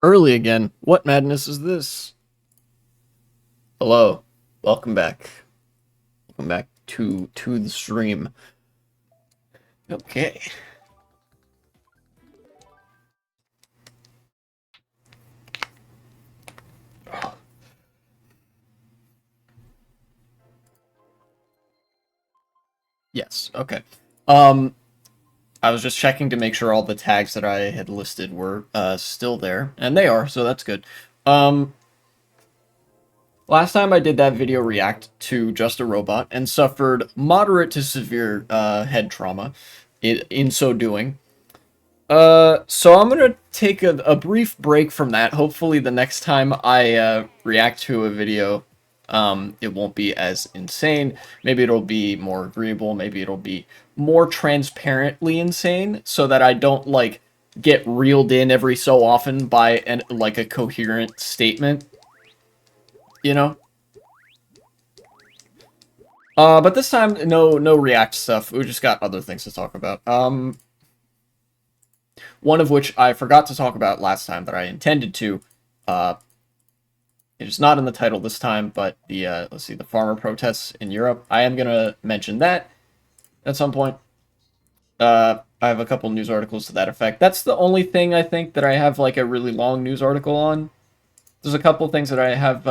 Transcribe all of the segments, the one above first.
Early again. What madness is this? Hello. Welcome back. Welcome back to the stream. Okay. Yes, okay. I was just checking to make sure all the tags that I had listed were still there, and they are, so that's good. Um Last time I did that video react to Just a Robot and suffered moderate to severe head trauma in so doing. So I'm gonna take a brief break from that. Hopefully the next time I react to a video, it won't be as insane. Maybe it'll be more agreeable. Maybe it'll be more transparently insane, so that I don't like get reeled in every so often by like a coherent statement, you know. But this time, no react stuff. We just got other things to talk about. One of which I forgot to talk about last time that I intended to. Uh, it is not in the title this time, but the let's see, the farmer protests in Europe. I am gonna mention that at some point. I have a couple news articles to that effect. That's the only thing I think that I have like a really long news article on. There's a couple things that I have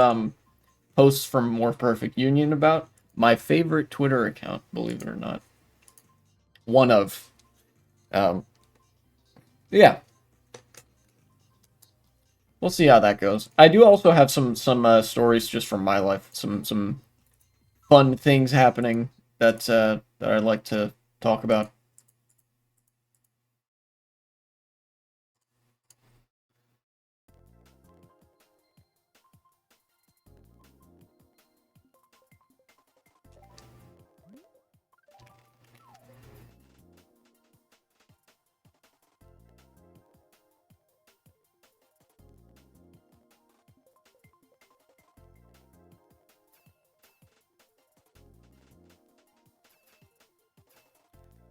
posts from More Perfect Union about. My favorite Twitter account, believe it or not. One of. Um, yeah, we'll see how that goes. I do also have some stories just from my life, some fun things happening that I'd like to talk about.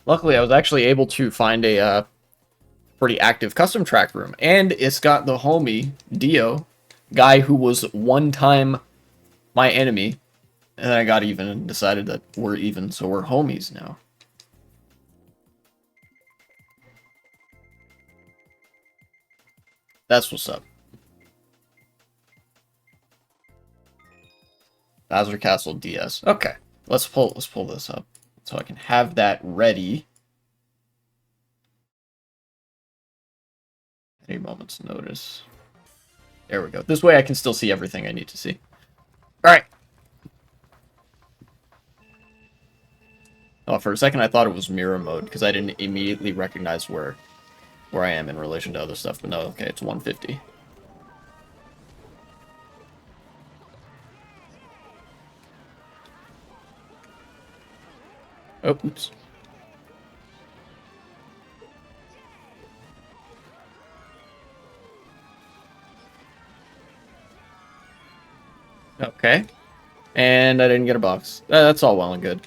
Luckily, I was actually able to find a pretty active custom track room, and it's got the homie Dio, guy who was one time my enemy, and then I got even and decided that we're even, so we're homies now. That's what's up. Bowser Castle DS. Okay, let's pull this up so I can have that ready. Any moment's notice. There we go. This way I can still see everything I need to see. Alright. Oh, for a second I thought it was mirror mode, because I didn't immediately recognize where I am in relation to other stuff, but no, okay, it's 150. Oh, oops. Okay. And I didn't get a box. That's all well and good.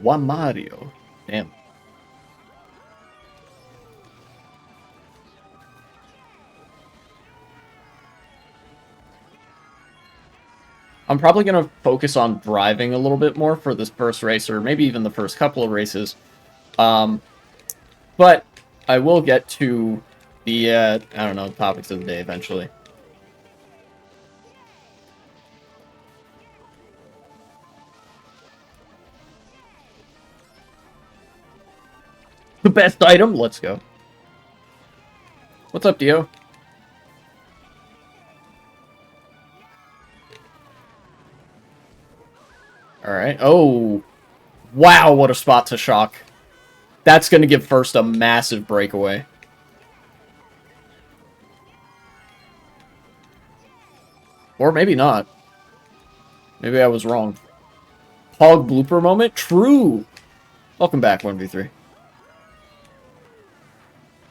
One Mario. Damn. I'm probably going to focus on driving a little bit more for this first race, or maybe even the first couple of races. But I will get to the, I don't know, topics of the day eventually. The best item? Let's go. What's up, Dio? Alright. Oh. Wow, what a spot to shock. That's going to give first a massive breakaway. Or maybe not. Maybe I was wrong. Hog blooper moment? True! Welcome back, 1v3.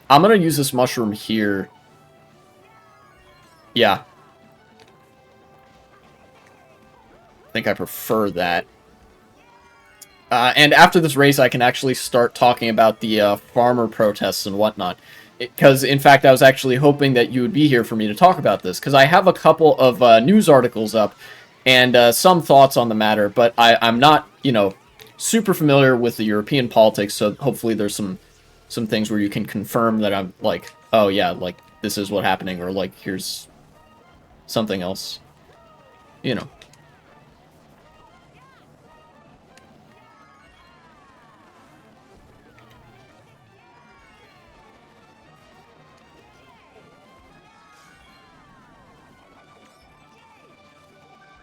I'm gonna use this mushroom here. Yeah. I think I prefer that. And after this race, I can actually start talking about the farmer protests and whatnot. Because, in fact, I was actually hoping that you would be here for me to talk about this. Because I have a couple of news articles up and some thoughts on the matter, but I'm not, super familiar with the European politics, so hopefully there's some things where you can confirm that I'm like, oh yeah, like, this is what happening, or like, here's something else, you know.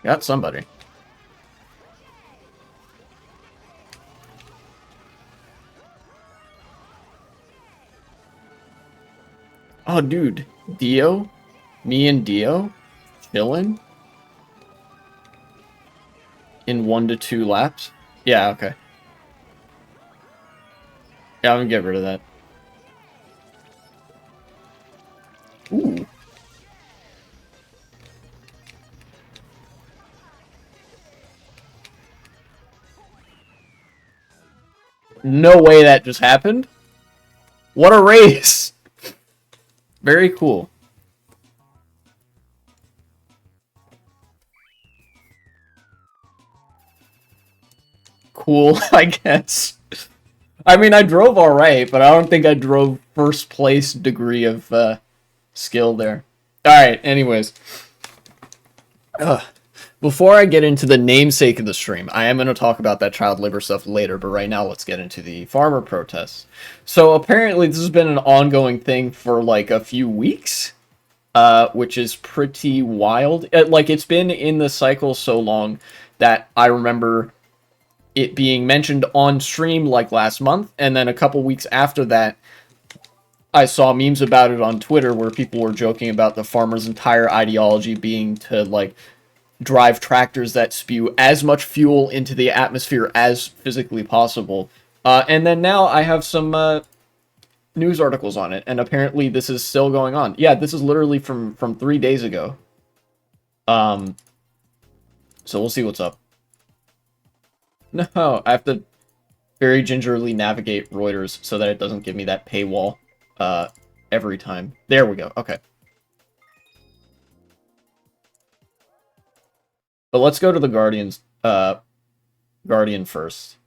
Got somebody. Oh, dude. Dio? Me and Dio? Chillin'? In 1 to 2 laps? Yeah, okay. Yeah, I'm gonna get rid of that. Ooh. No way that just happened. What a race! Very cool. Cool, I guess. I mean, I drove alright, but I don't think I drove first place degree of skill there. Alright, anyways. Ugh. Before I get into the namesake of the stream, I am going to talk about that child labor stuff later, but right now let's get into the farmer protests. So apparently this has been an ongoing thing for like a few weeks, which is pretty wild. Like, it's been in the cycle so long that I remember it being mentioned on stream like last month, and then a couple weeks after that, I saw memes about it on Twitter where people were joking about the farmers' entire ideology being to like drive tractors that spew as much fuel into the atmosphere as physically possible. And then now I have some news articles on it, and apparently this is still going on. Yeah, this is literally from 3 days ago. So we'll see what's up. No, I have to very gingerly navigate Reuters so that it doesn't give me that paywall every time. There we go. Okay. But let's go to the Guardian first.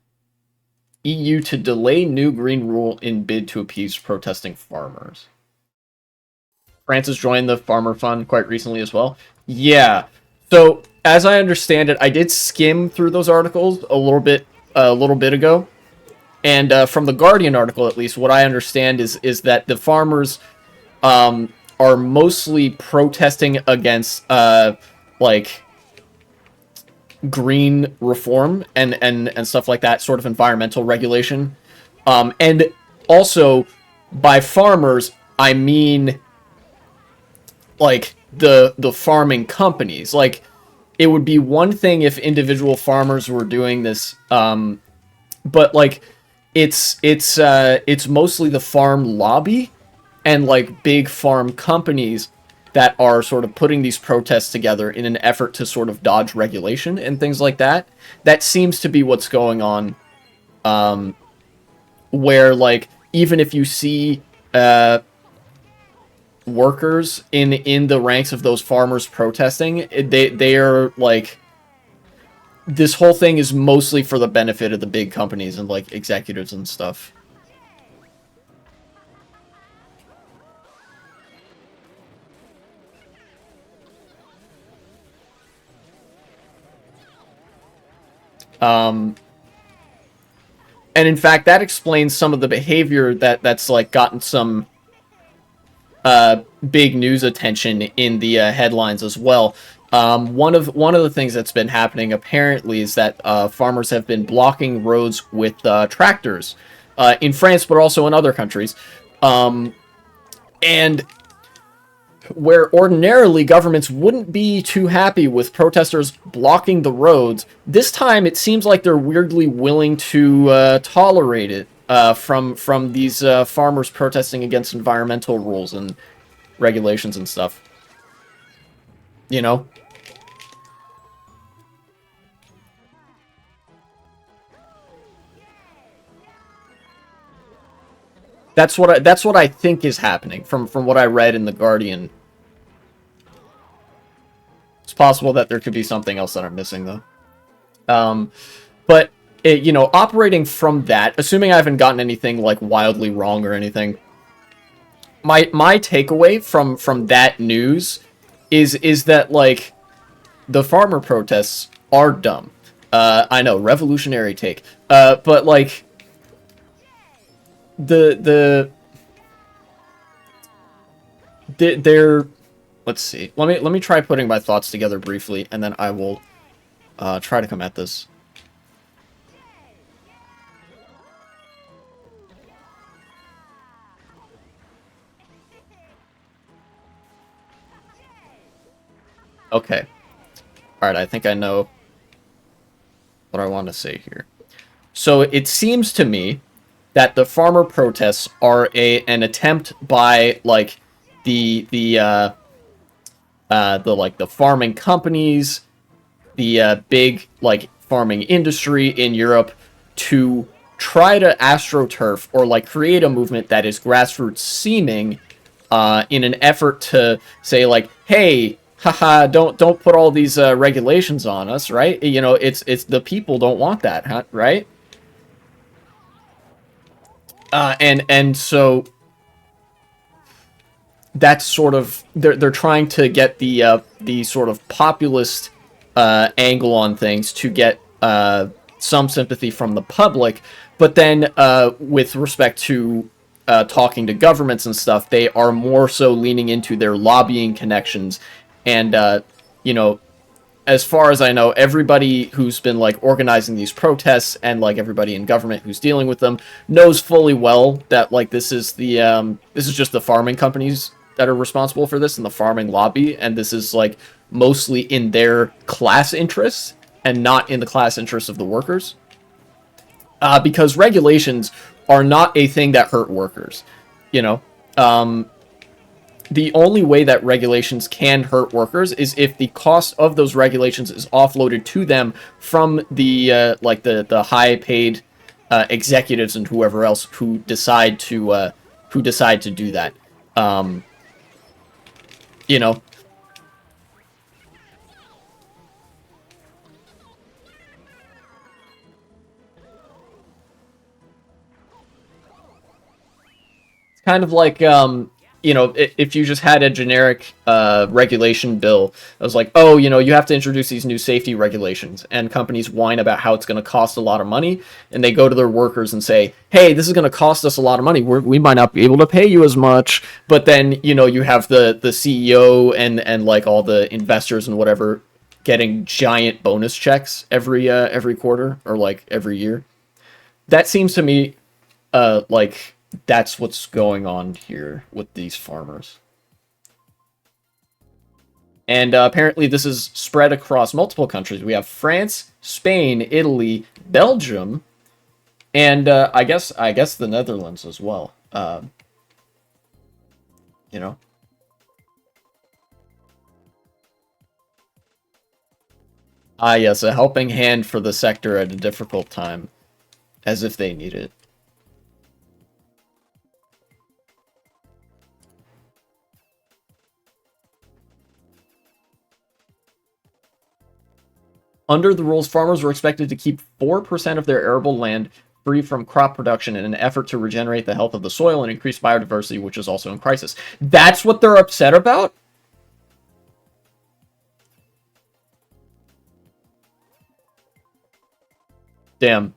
EU to delay new green rule in bid to appease protesting farmers. France has joined the Farmer Fund quite recently as well. Yeah. So as I understand it, I did skim through those articles a little bit ago, and from the Guardian article, at least, what I understand is that the farmers are mostly protesting against like green reform and stuff like that, sort of environmental regulation. And also, by farmers, I mean like the farming companies. Like, it would be one thing if individual farmers were doing this, but like it's mostly the farm lobby and like big farm companies that are sort of putting these protests together in an effort to sort of dodge regulation and things like that. That seems to be what's going on. Where like even if you see workers in the ranks of those farmers protesting, they are like, this whole thing is mostly for the benefit of the big companies and like executives and stuff. And in fact, that explains some of the behavior that's like gotten some big news attention in the headlines as well. One of the things that's been happening apparently is that farmers have been blocking roads with tractors in France, but also in other countries. And where ordinarily governments wouldn't be too happy with protesters blocking the roads, this time it seems like they're weirdly willing to tolerate it from these farmers protesting against environmental rules and regulations and stuff. You know? that's what I think is happening from what I read in the Guardian. It's possible that there could be something else that I'm missing though. But you know, operating from that, assuming I haven't gotten anything like wildly wrong or anything, my takeaway from that news is that like the farmer protests are dumb. I know, revolutionary take. But like they're let's see. Let me try putting my thoughts together briefly, and then I will try to come at this. Okay. Alright, I think I know what I want to say here. So it seems to me that the farmer protests are an attempt by like the farming companies, the big like farming industry in Europe to try to astroturf or like create a movement that is grassroots seeming in an effort to say like, hey, haha, don't put all these regulations on us, right? You know, it's the people don't want that, huh? Right? And so that's sort of they're trying to get the sort of populist angle on things to get some sympathy from the public, but then with respect to talking to governments and stuff, they are more so leaning into their lobbying connections, and you know, as far as I know, everybody who's been like organizing these protests and like everybody in government who's dealing with them knows fully well that like this is just the farming companies that are responsible for this and the farming lobby, and this is like mostly in their class interests and not in the class interests of the workers. Because regulations are not a thing that hurt workers, you know. The only way that regulations can hurt workers is if the cost of those regulations is offloaded to them from the like the high paid executives and whoever else who decide to do that. You know, it's kind of like you know, if you just had a generic regulation bill that was like, oh, you know, you have to introduce these new safety regulations, and companies whine about how it's going to cost a lot of money, and they go to their workers and say, hey, this is going to cost us a lot of money. We might not be able to pay you as much, but then, you know, you have the CEO and like all the investors and whatever getting giant bonus checks every quarter or like every year. That seems to me like that's what's going on here with these farmers. And apparently this is spread across multiple countries. We have France, Spain, Italy, Belgium, and I guess the Netherlands as well. You know. Ah, yes, a helping hand for the sector at a difficult time, as if they need it. Under the rules, farmers were expected to keep 4% of their arable land free from crop production in an effort to regenerate the health of the soil and increase biodiversity, which is also in crisis. That's what they're upset about? Damn.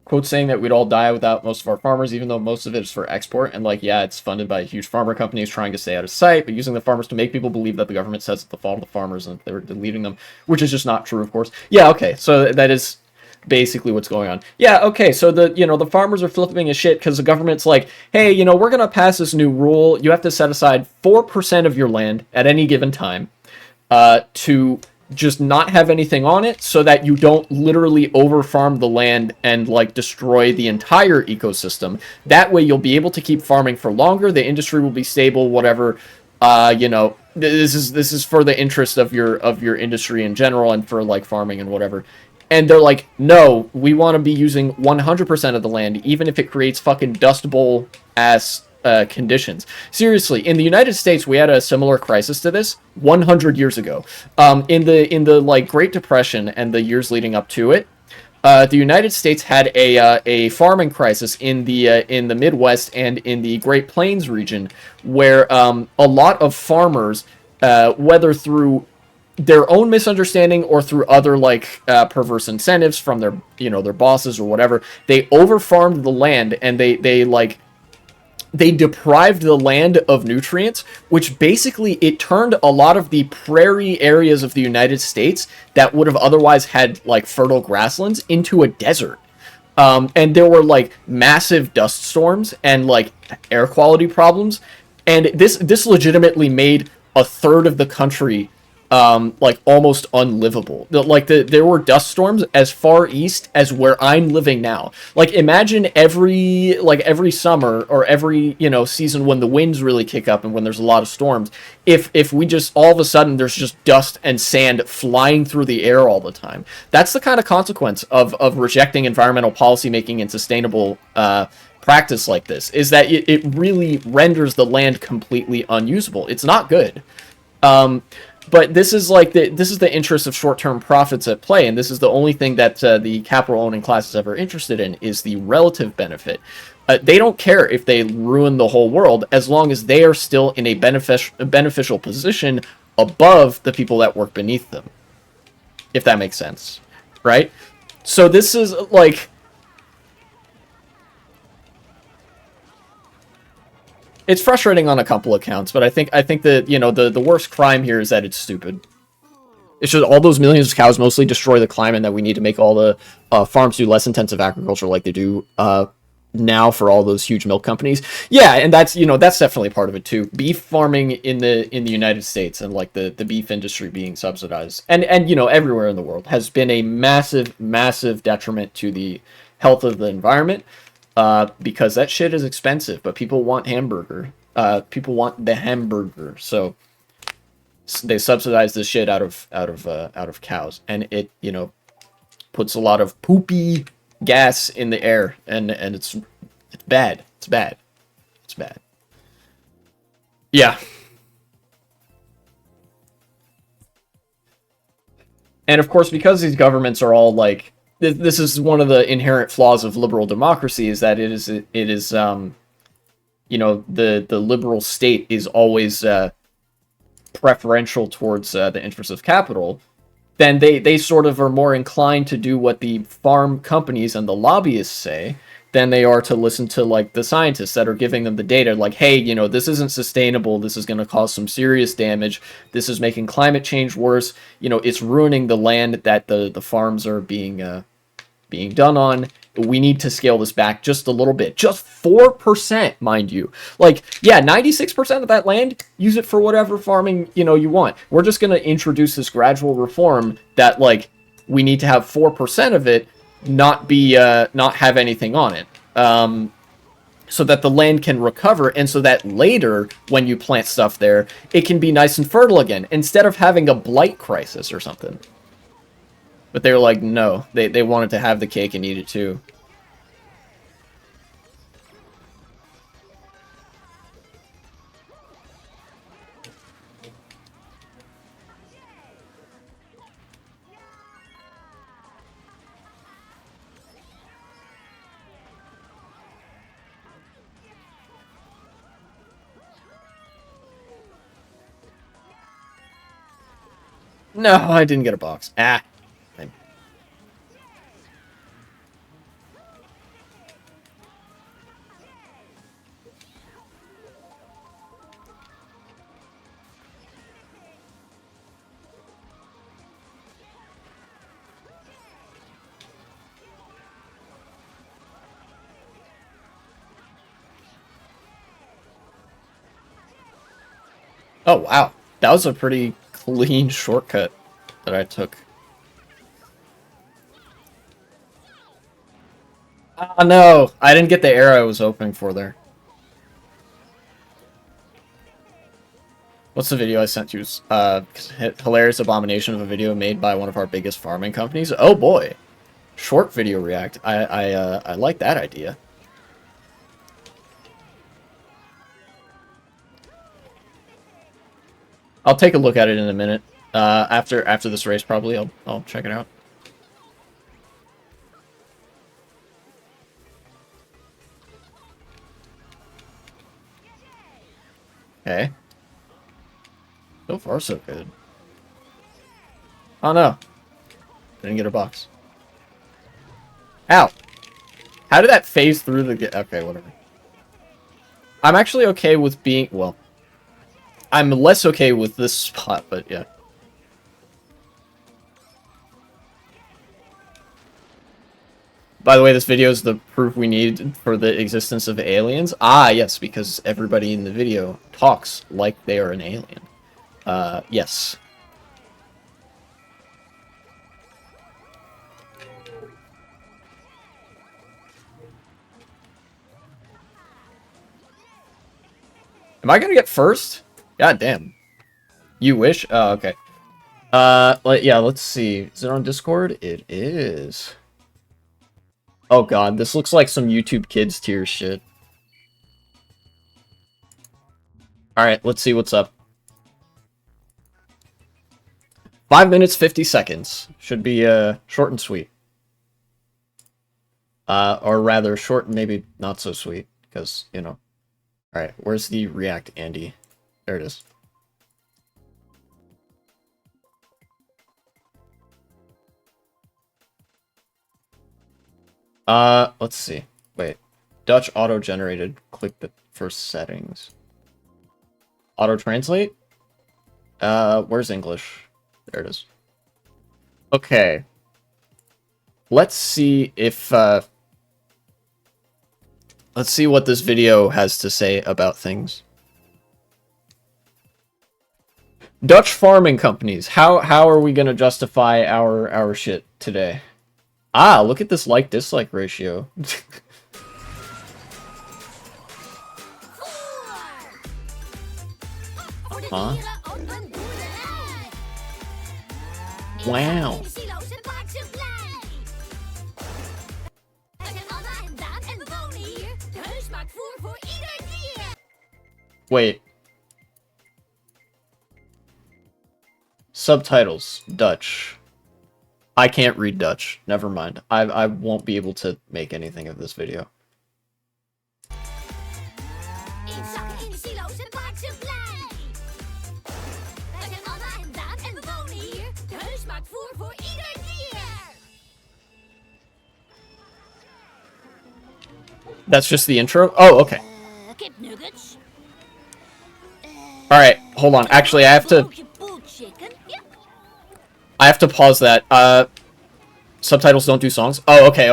Quote saying that we'd all die without most of our farmers, even though most of it is for export. And like, yeah, it's funded by huge farmer companies trying to stay out of sight, but using the farmers to make people believe that the government says it's the fault of the farmers and they're deleting them, which is just not true, of course. Yeah, okay, so that is basically what's going on. Yeah, okay, so the farmers are flipping a shit because the government's like, hey, we're gonna pass this new rule. You have to set aside 4% of your land at any given time to just not have anything on it so that you don't literally overfarm the land and like destroy the entire ecosystem. That way you'll be able to keep farming for longer, the industry will be stable, whatever. This is for the interest of your industry in general and for like farming and whatever. And they're like, no, we want to be using 100% of the land, even if it creates fucking Dust Bowl ass conditions. Seriously, in the United States, we had a similar crisis to this 100 years ago. In the like Great Depression and the years leading up to it, the United States had a farming crisis in the Midwest and in the Great Plains region, where a lot of farmers, whether through their own misunderstanding or through other like perverse incentives from their their bosses or whatever, they overfarmed the land and they deprived the land of nutrients, which basically it turned a lot of the prairie areas of the United States that would have otherwise had like fertile grasslands into a desert. And there were like massive dust storms and like air quality problems, and this legitimately made a third of the country like almost unlivable. There were dust storms as far east as where I'm living now. Like imagine every summer or every season when the winds really kick up and when there's a lot of storms. If we just all of a sudden there's just dust and sand flying through the air all the time. That's the kind of consequence of rejecting environmental policymaking and sustainable practice like this, is that it really renders the land completely unusable. It's not good. But this is the interest of short-term profits at play, and this is the only thing that the capital-owning class is ever interested in, is the relative benefit. They don't care if they ruin the whole world as long as they are still in a beneficial position above the people that work beneath them, if that makes sense, right? So this is like, it's frustrating on a couple accounts, but I think that the worst crime here is that it's stupid. It's just all those millions of cows mostly destroy the climate, that we need to make all the farms do less intensive agriculture like they do now for all those huge milk companies. Yeah, and that's that's definitely part of it too. Beef farming in the United States and like the beef industry being subsidized and everywhere in the world has been a massive detriment to the health of the environment. Because that shit is expensive, but people want hamburger. People want the hamburger, so they subsidize this shit out of cows, and it puts a lot of poopy gas in the air, and it's bad. It's bad. It's bad. Yeah, and of course, because these governments are all like, this is one of the inherent flaws of liberal democracy, is that it is the liberal state is always preferential towards the interests of capital. Then they sort of are more inclined to do what the farm companies and the lobbyists say than they are to listen to like the scientists that are giving them the data, like, hey, this isn't sustainable, this is going to cause some serious damage, this is making climate change worse, it's ruining the land that the farms are being done on. We need to scale this back just a little bit. Just 4%, mind you. Like, yeah, 96% of that land, use it for whatever farming, you want. We're just going to introduce this gradual reform that, like, we need to have 4% of it not have anything on it. So that the land can recover, and so that later, when you plant stuff there, it can be nice and fertile again, instead of having a blight crisis or something. But they were like, no. They wanted to have the cake and eat it too. No, I didn't get a box. Ah. Oh, wow. That was a pretty clean shortcut that I took. Oh, no. I didn't get the arrow I was hoping for there. What's the video I sent you? Hilarious abomination of a video made by one of our biggest farming companies. Oh boy, short video react. I like that idea. I'll take a look at it in a minute. After this race, probably I'll check it out. Okay. So far, so good. Oh no. Didn't get a box. Ow! How did that phase through the... Okay, whatever. I'm actually okay with being... Well, I'm less okay with this spot, but yeah. By the way, this video is the proof we need for the existence of aliens. Ah, yes, because everybody in the video talks like they are an alien. Yes. Am I gonna get first? God damn. You wish? Oh, okay. Yeah, let's see. Is it on Discord? It is. Oh god, this looks like some YouTube Kids tier shit. Alright, let's see what's up. 5 minutes, 50 seconds. Should be, short and sweet. Or rather, short and maybe not so sweet, because, you know. Alright, where's the React Andy? There it is. Let's see. Wait. Dutch auto-generated. Click the first settings. Auto-translate? Where's English? There it is. Okay. Let's see if, let's see what this video has to say about things. Dutch farming companies. How are we gonna justify our shit today? Ah, look at this like-dislike ratio. Huh? Wow. Wait. Subtitles. Dutch. I can't read Dutch. Never mind. I won't be able to make anything of this video. That's just the intro? Oh, okay. Alright, hold on. Actually, I have to pause that. Subtitles don't do songs? Oh, okay.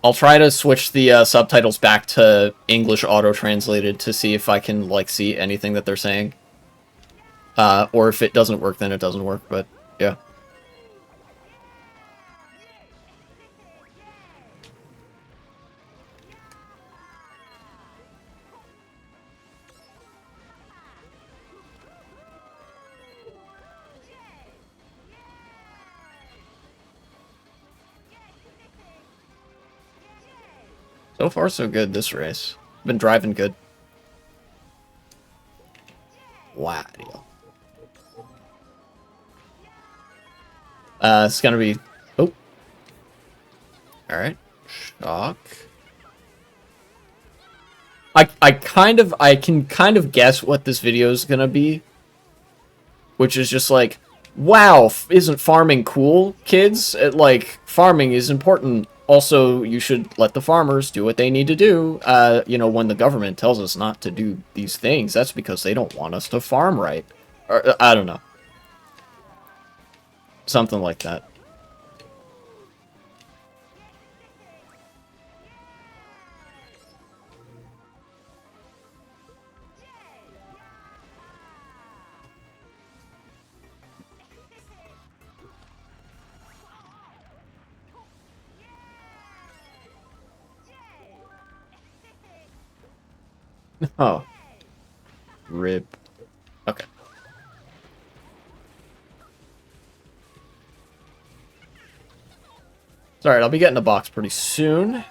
I'll try to switch the subtitles back to English auto-translated to see if I can, like, see anything that they're saying. Or if it doesn't work, then it doesn't work, but, yeah. So far, so good this race. Been driving good. Wow. It's gonna be... Oh. Alright. Shock. I can kind of guess what this video is gonna be. Which is just like, wow, isn't farming cool, kids? Like, farming is important. Also, you should let the farmers do what they need to do. You know, when the government tells us not to do these things, that's because they don't want us to farm right. Or, I don't know. Something like that. Oh. Rip. Okay. It's alright, I'll be getting a box pretty soon.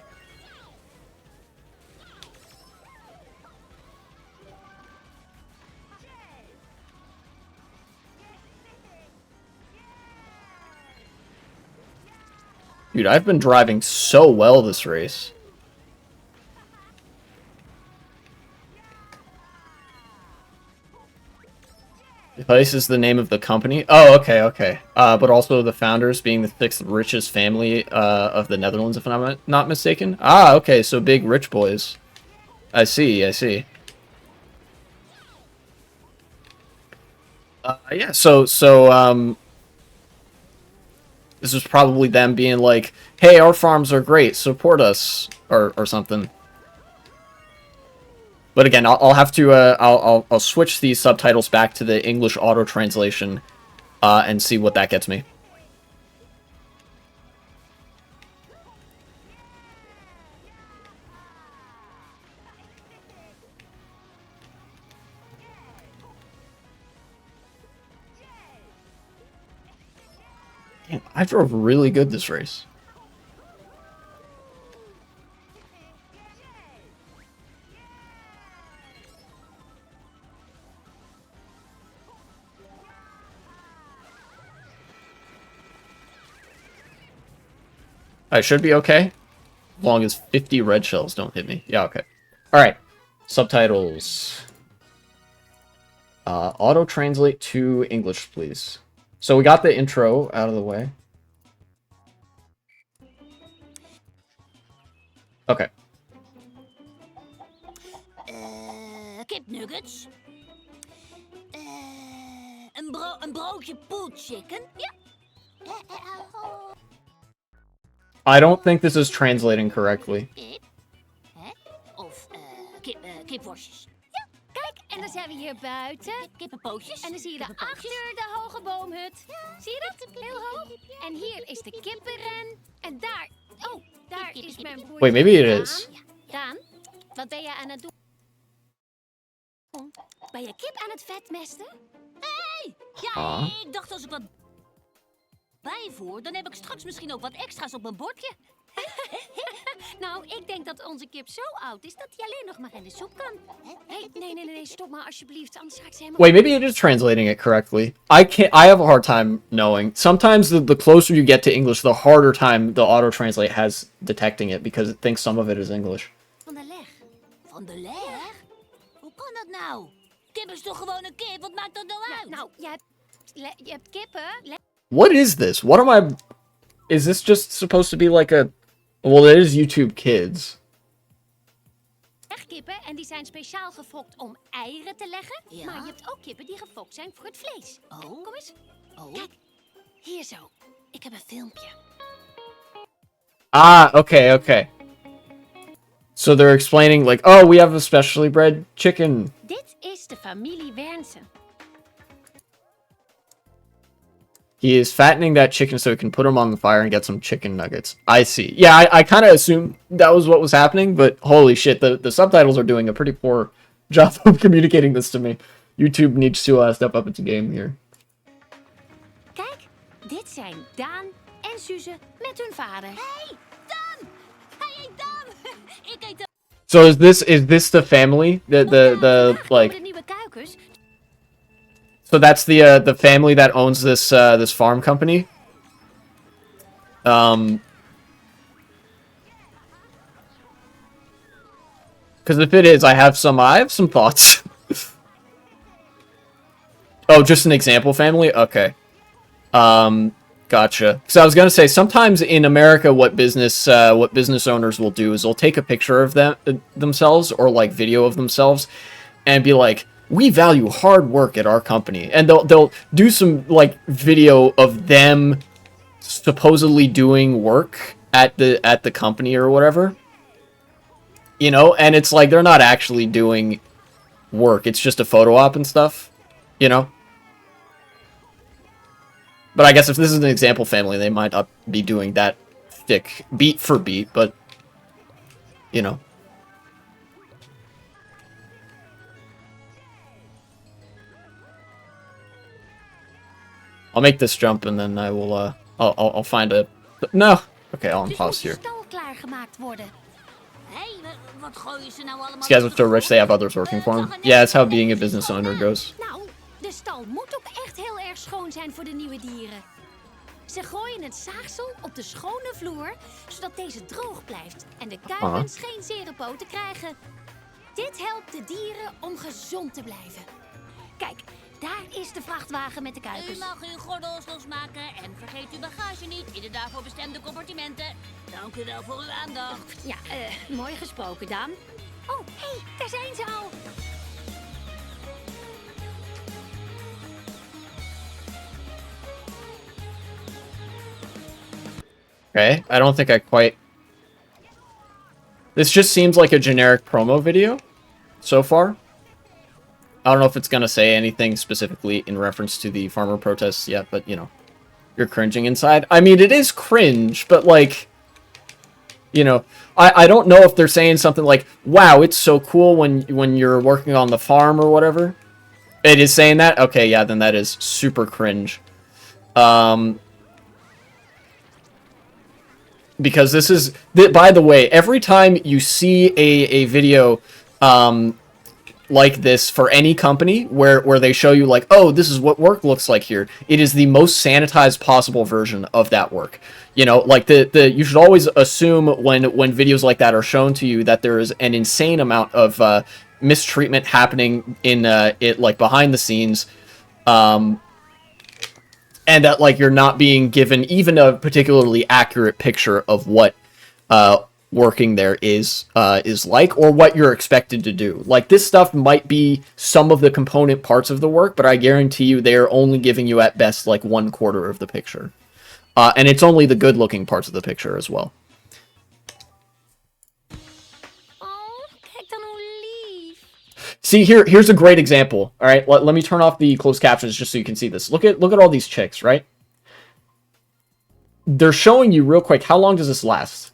Dude, I've been driving so well this race. Place is the name of the company. Oh, okay, okay. But also the founders being the 6th richest family of the Netherlands, if I'm not mistaken. Ah, okay, so big rich boys. I see, I see. Yeah, so this was probably them being like, hey, our farms are great, support us, or something. But again, I'll have to, I'll switch these subtitles back to the English auto translation, and see what that gets me. Damn, I drove really good this race. I should be okay, as long as 50 red shells don't hit me. Yeah, okay. Alright, subtitles. Auto-translate to English, please. So we got the intro out of the way. Okay. Kipnuggets. Een broodje pulled chicken. Ja. I don't think this is translating correctly. Kip. Of kipworstjes. Ja, kijk. En dan zijn we hier buiten. Kippenpootjes. En dan zie je daarachter de hoge boomhut. Ja. Zie je dat? Heel hoog. En hier is de kippenren. En daar... Oh, daar is mijn broertje. Wait, maybe it is. Daan, wat ben jij aan het doen? Ben je kip aan het vetmesten? Hé! Ja, ik dacht als ik wat bijvoer, dan heb ik straks misschien ook wat extra's op mijn bordje. Nou, ik denk dat onze kip zo oud is dat hij alleen nog maar in de soep kan. Hey, nee, stop maar alsjeblieft, anders ga ik ze helemaal... Wait, maybe it is translating it correctly. I have a hard time knowing. Sometimes the closer you get to English, the harder time the auto-translate has detecting it, because it thinks some of it is English. Van de leg. Van de leg? Hoe kan dat nou? Kip is toch gewoon een kip? Wat maakt dat nou uit? Nou, je hebt kippen... What is this? What am I... Is this just supposed to be like a... Well, it is YouTube Kids. Kippen en die zijn speciaal gefokt om eieren te leggen. Ja? Maar je hebt ook kippen die gefokt zijn voor het vlees. Oh. Kom eens. Oh. Kijk, hier zo. Ik heb een filmpje. Ah, okay. So they're explaining like, oh, we have a specially bred chicken. Dit is de familie Wernsen. He is fattening that chicken so he can put him on the fire and get some chicken nuggets. I see. Yeah, I kind of assumed that was what was happening, but holy shit, the subtitles are doing a pretty poor job of communicating this to me. YouTube needs to step up its game here. Kijk, dit zijn Daan en Suze met hun vader. Hey, Daan! Hey, Daan! Ik heet de... So is this the family? The like... De nieuwe kuikens. So that's the family that owns this this farm company. Because if it is, I have some thoughts. Oh, just an example family? Okay. Gotcha. So I was gonna say, sometimes in America, what business owners will do is they'll take a picture of themselves or like video of themselves, and be like, we value hard work at our company, and they'll do some like video of them supposedly doing work at the company or whatever, you know, and it's like they're not actually doing work, it's just a photo op and stuff, you know. But I guess if this is an example family, they might not be doing that thick beat for beat, but you know. I'll make this jump and then I will, I'll find a... No! Okay, I'll Dus unpause moet de here. stal klaargemaakt worden. Hé, wat gooien ze nou allemaal? These guys are so rich, they have others working for them. Yeah, that's how being a business owner goes. Nou, de stal moet ook echt heel erg schoon zijn voor de nieuwe dieren. Ze gooien het zaagsel op de schone vloer, zodat deze droog blijft en de kuikens geen zere poten krijgen. Dit helpt de dieren om gezond te blijven. Kijk, daar is de vrachtwagen met de kuikens. U mag uw gordels losmaken en vergeet uw bagage niet in de daarvoor bestemde compartimenten. Dank u wel voor uw aandacht. Ja, mooi gesproken, Daan. Oh, hé, daar zijn ze al. Okay, I don't think I quite... This just seems like a generic promo video so far. I don't know if it's going to say anything specifically in reference to the farmer protests yet, but, you know, you're cringing inside. I mean, it is cringe, but, like, you know, I don't know if they're saying something like, wow, it's so cool when you're working on the farm or whatever. It is saying that? Okay, yeah, then that is super cringe. Because this is... By the way, every time you see a video... like this for any company where they show you like, oh, this is what work looks like here. It is the most sanitized possible version of that work. You know, like you should always assume when videos like that are shown to you that there is an insane amount of mistreatment happening in it, like behind the scenes, and that like you're not being given even a particularly accurate picture of what working there is like, or what you're expected to do. Like, this stuff might be some of the component parts of the work, but I guarantee you they are only giving you at best like 1/4 of the picture. And it's only the good looking parts of the picture as well. Oh, kijk dan hoe lief. See, here's a great example. All right, let me turn off the closed captions just so you can see this. Look at all these chicks, right? They're showing you real quick, how long does this last?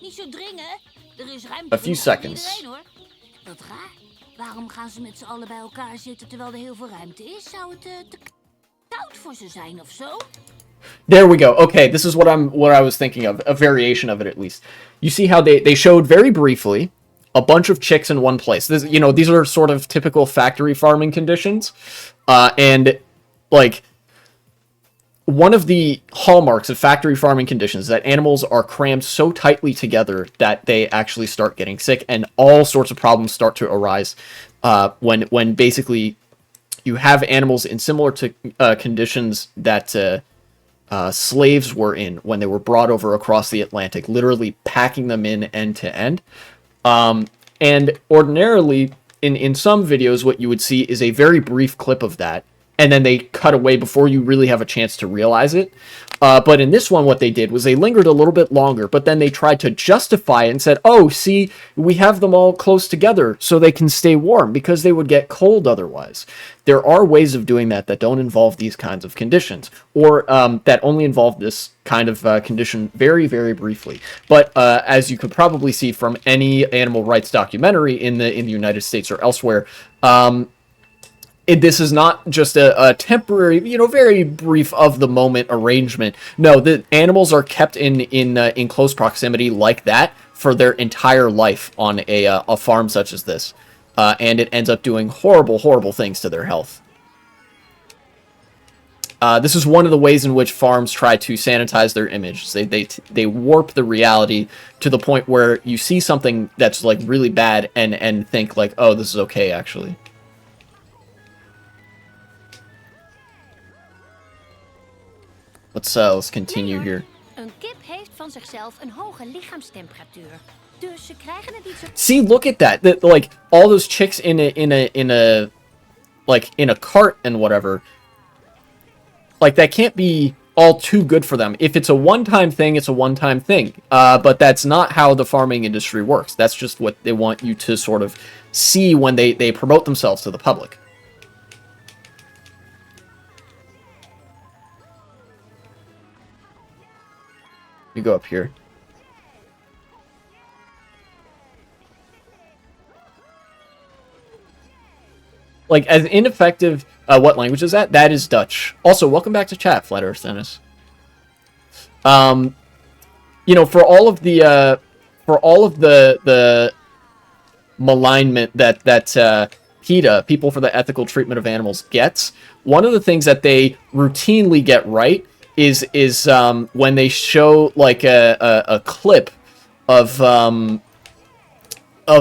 Niet zo dringen. Er is ruimte A few seconds. voor iedereen, hoor. Wat raar. Waarom gaan ze met z'n allen bij elkaar zitten terwijl er heel veel ruimte is? Zou het te koud voor ze zijn of zo? There we go. Okay, this is what I was thinking of, a variation of it at least. You see how they showed very briefly a bunch of chicks in one place. This, you know, these are sort of typical factory farming conditions, and like, one of the hallmarks of factory farming conditions is that animals are crammed so tightly together that they actually start getting sick, and all sorts of problems start to arise when basically you have animals in similar to conditions that slaves were in when they were brought over across the Atlantic, literally packing them in end to end. And ordinarily, in some videos, what you would see is a very brief clip of that, and then they cut away before you really have a chance to realize it. But in this one, what they did was they lingered a little bit longer, but then they tried to justify it and said, oh, see, we have them all close together so they can stay warm because they would get cold otherwise. There are ways of doing that don't involve these kinds of conditions, or that only involve this kind of condition very, very briefly. But as you could probably see from any animal rights documentary in the United States or elsewhere, this is not just a temporary, you know, very brief of the moment arrangement. No, the animals are kept in close proximity like that for their entire life on a farm such as this, and it ends up doing horrible, horrible things to their health. This is one of the ways in which farms try to sanitize their image. They warp the reality to the point where you see something that's like really bad and think like, oh, this is okay actually. Let's continue here. Een kip heeft van zichzelf een hoge lichaamstemperatuur. Dus ze krijgen het niet zo... See, look at that. Like all those chicks in a cart and whatever. Like that can't be all too good for them. If it's a one-time thing, it's a one-time thing. But that's not how the farming industry works. That's just what they want you to sort of see when they promote themselves to the public. You go up here. like, as ineffective. What language is that? That is Dutch. Also, welcome back to chat, Flat Earth Dennis. You know, for all of the malignment that PETA, People for the Ethical Treatment of Animals, gets, one of the things that they routinely get right is when they show like a clip of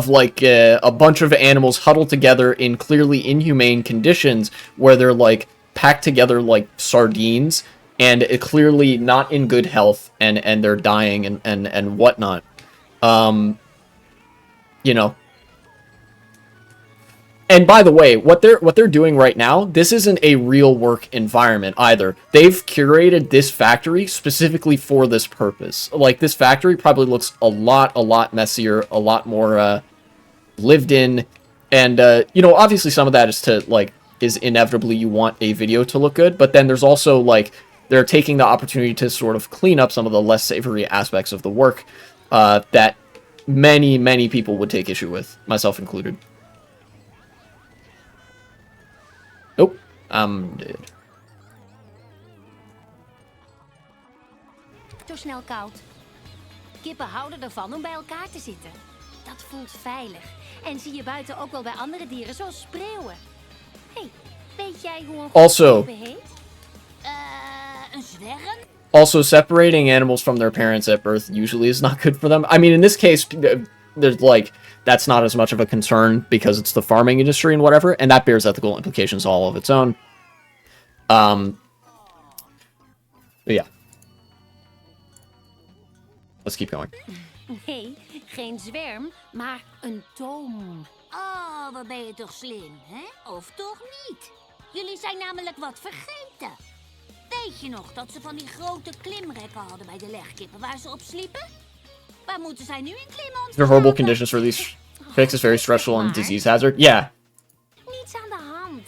like a bunch of animals huddled together in clearly inhumane conditions, where they're like packed together like sardines, and clearly not in good health, and they're dying and whatnot. You know. And by the way, what they're doing right now, this isn't a real work environment either. They've curated this factory specifically for this purpose. Like, this factory probably looks a lot messier, a lot more lived in, and you know, obviously some of that is inevitably you want a video to look good, but then there's also like they're taking the opportunity to sort of clean up some of the less savory aspects of the work that many people would take issue with, myself included. Oh, I'm dead. Zo snel koud. Kippen houden ervan om bij elkaar te zitten. Dat voelt veilig. En zie je buiten ook wel bij andere dieren, zoals spreeuwen. Hey, weet jij hoe een Also, kippen heet? Een zwerm? Also, separating animals from their parents at birth usually is not good for them. I mean, in this case, there's like, that's not as much of a concern because it's the farming industry and whatever, and that bears ethical implications all of its own. But yeah. Let's keep going. Nee, geen zwerm, maar een toom. Oh, wat ben je toch slim, hè? Of toch niet? Jullie zijn namelijk wat vergeten. Weet je nog dat ze van die grote klimrekken hadden bij de legkippen waar ze op sliepen? Waar moeten zij nu in klimmen? There are horrible conditions for these pigs. Is very stressful and disease hazard. Yeah. Niets aan de hand.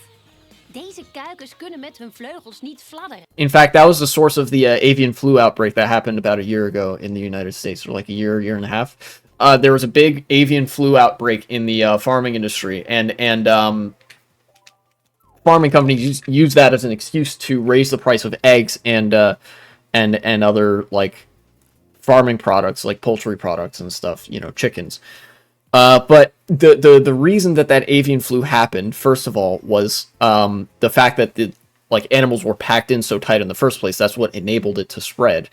Deze kuikens kunnen met hun vleugels niet fladderen. In fact, that was the source of the avian flu outbreak that happened about a year ago in the United States, or like a year and a half. There was a big avian flu outbreak in the farming industry, and farming companies use that as an excuse to raise the price of eggs and other like farming products, like poultry products and stuff, you know, chickens. But the reason that avian flu happened, first of all, was the fact that the animals were packed in so tight in the first place. That's what enabled it to spread.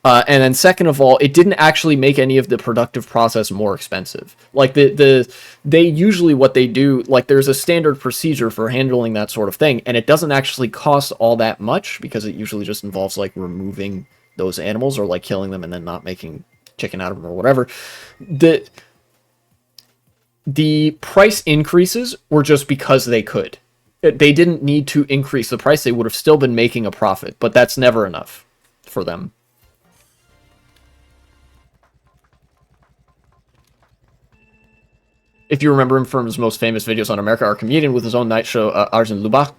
And then second of all, it didn't actually make any of the productive process more expensive. Like they usually, what they do, like, there's a standard procedure for handling that sort of thing, and it doesn't actually cost all that much because it usually just involves like removing those animals or like killing them and then not making chicken out of them or whatever. The price increases were just because they could. They didn't need to increase the price. They would have still been making a profit, but that's never enough for them. If you remember him from his most famous videos on America, our comedian with his own night show, Arjun Lubach,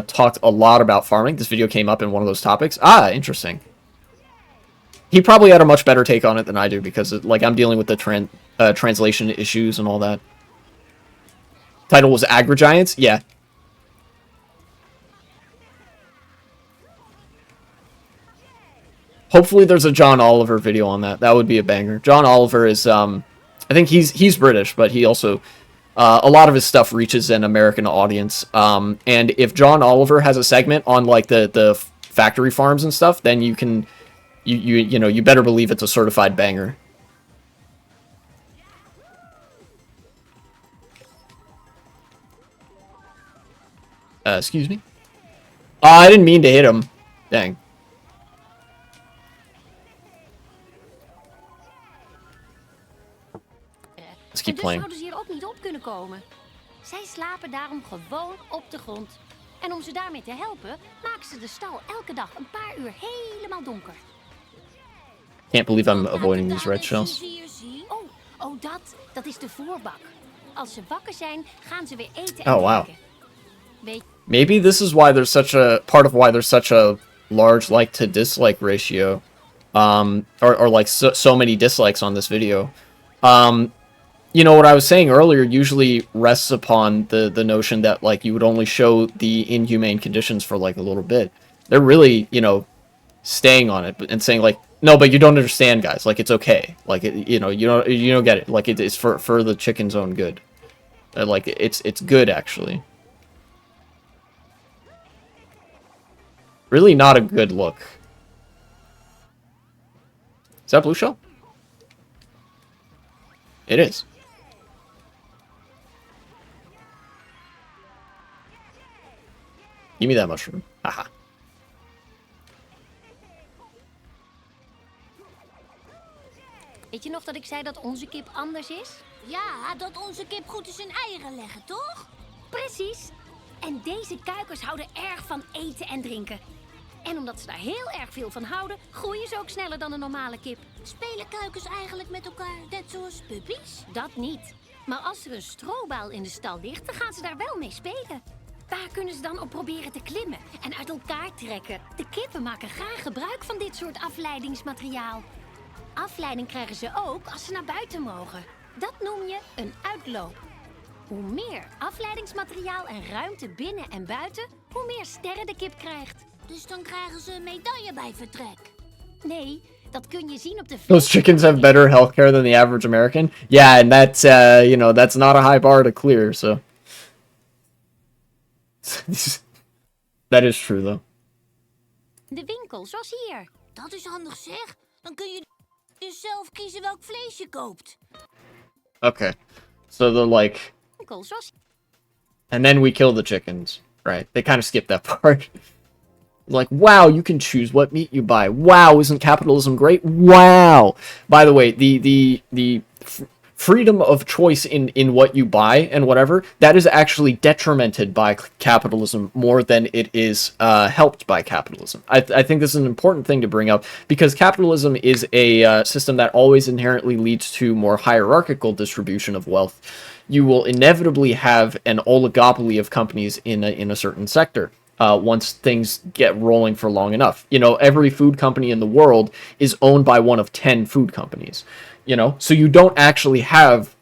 talked a lot about farming. This video came up in one of those topics. Ah, interesting. He probably had a much better take on it than I do because, like, I'm dealing with the translation issues and all that. Title was Agri-Giants? Yeah. Hopefully there's a John Oliver video on that. That would be a banger. John Oliver is, I think he's British, but he also, a lot of his stuff reaches an American audience. And if John Oliver has a segment on, like, the factory farms and stuff, then you can, you know, you better believe it's a certified banger. Excuse me? I didn't mean to hit him. Dang. Let's keep En dus playing. zouden ze hier ook niet op kunnen komen. Zij slapen daarom gewoon op de grond. En om ze daarmee te helpen, maken ze de stal elke dag een paar uur helemaal donker. Can't believe I'm avoiding these red shells. Oh, dat is de voorbak. Als ze wakker zijn, gaan ze weer eten Oh, en wow. drinken. Weet Maybe this is why there's such a part of why there's such a large like to dislike ratio, or like so many dislikes on this video. you know, what I was saying earlier usually rests upon the notion that, like, you would only show the inhumane conditions for, like, a little bit. They're really, you know, staying on it and saying, like, no, but you don't understand, guys. Like, it's okay. Like, you know, you don't get it. Like, it's for the chicken's own good. Like, it's good, actually. Really not a good look. Is that blue shell? It is. Give me that mushroom. Haha. Weet je nog dat ik zei dat onze kip anders is? Ja, dat onze kip goed in zijn eieren leggen, toch? Precies. En deze kuikens houden erg van eten en drinken. En omdat ze daar heel erg veel van houden, groeien ze ook sneller dan een normale kip. Spelen kuikens eigenlijk met elkaar net zoals puppies? Dat niet. Maar als er een strobaal in de stal ligt, dan gaan ze daar wel mee spelen. Daar kunnen ze dan op proberen te klimmen en uit elkaar trekken. De kippen maken graag gebruik van dit soort afleidingsmateriaal. Afleiding krijgen ze ook als ze naar buiten mogen. Dat noem je een uitloop. Hoe meer afleidingsmateriaal en ruimte binnen en buiten, hoe meer sterren de kip krijgt. Dus dan krijgen ze een medaille bij vertrek. Nee, dat kun je zien op de... Those chickens have better healthcare than the average American. Yeah, and that's, you know, that's not a high bar to clear, so... That is true, though. De winkel, zoals hier. Dat is handig, zeg. Dan kun je dus zelf kiezen welk vlees je koopt. Okay. So they're like... Winkel, zoals... And then we kill the chickens. Right. They kind of skip that part. Like, wow, you can choose what meat you buy. Wow, isn't capitalism great? Wow. By the way, the freedom of choice in what you buy and whatever, that is actually detrimented by capitalism more than it is helped by capitalism. I think this is an important thing to bring up, because capitalism is a system that always inherently leads to more hierarchical distribution of wealth. You will inevitably have an oligopoly of companies in a certain sector. Once things get rolling for long enough. You know, every food company in the world is owned by one of 10 food companies. You know, so you don't actually have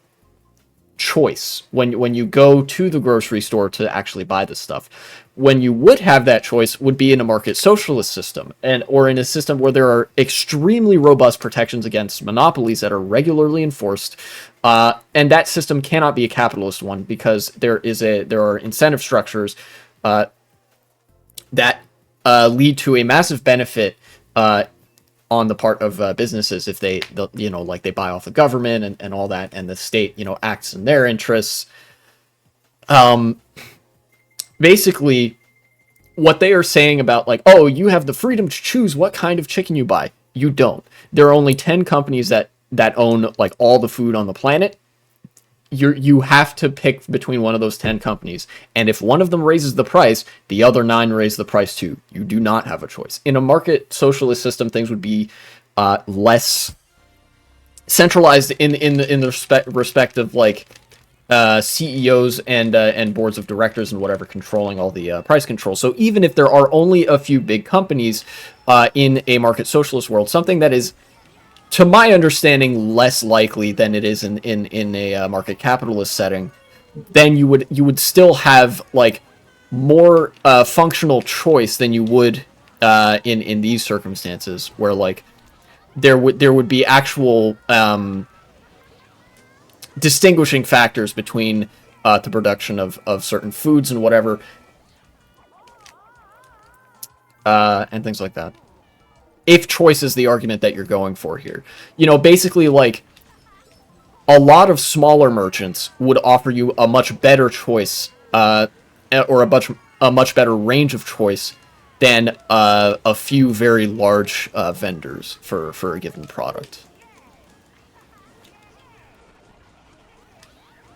choice when you go to the grocery store to actually buy this stuff. When you would have that choice would be in a market socialist system, or in a system where there are extremely robust protections against monopolies that are regularly enforced. And that system cannot be a capitalist one, because there are incentive structures that lead to a massive benefit on the part of businesses if they you know, like, they buy off the government and all that, and the state, you know, acts in their interests. Basically, what they are saying about, like, oh, you have the freedom to choose what kind of chicken you buy. You don't. There are only 10 companies that own, like, all the food on the planet. You have to pick between one of those 10 companies, and if one of them raises the price, the other 9 raise the price too. You do not have a choice. In a market socialist system, things would be less centralized in the respect of, like, CEOs and boards of directors and whatever controlling all the price control. So even if there are only a few big companies in a market socialist world, something that is, to my understanding, less likely than it is in a market capitalist setting, then you would still have, like, more functional choice than you would in these circumstances, where, like, there would be actual distinguishing factors between the production of certain foods and whatever, and things like that. If choice is the argument that you're going for here. You know, basically, like, a lot of smaller merchants would offer you a much better choice, or a much better range of choice than a few very large vendors for a given product.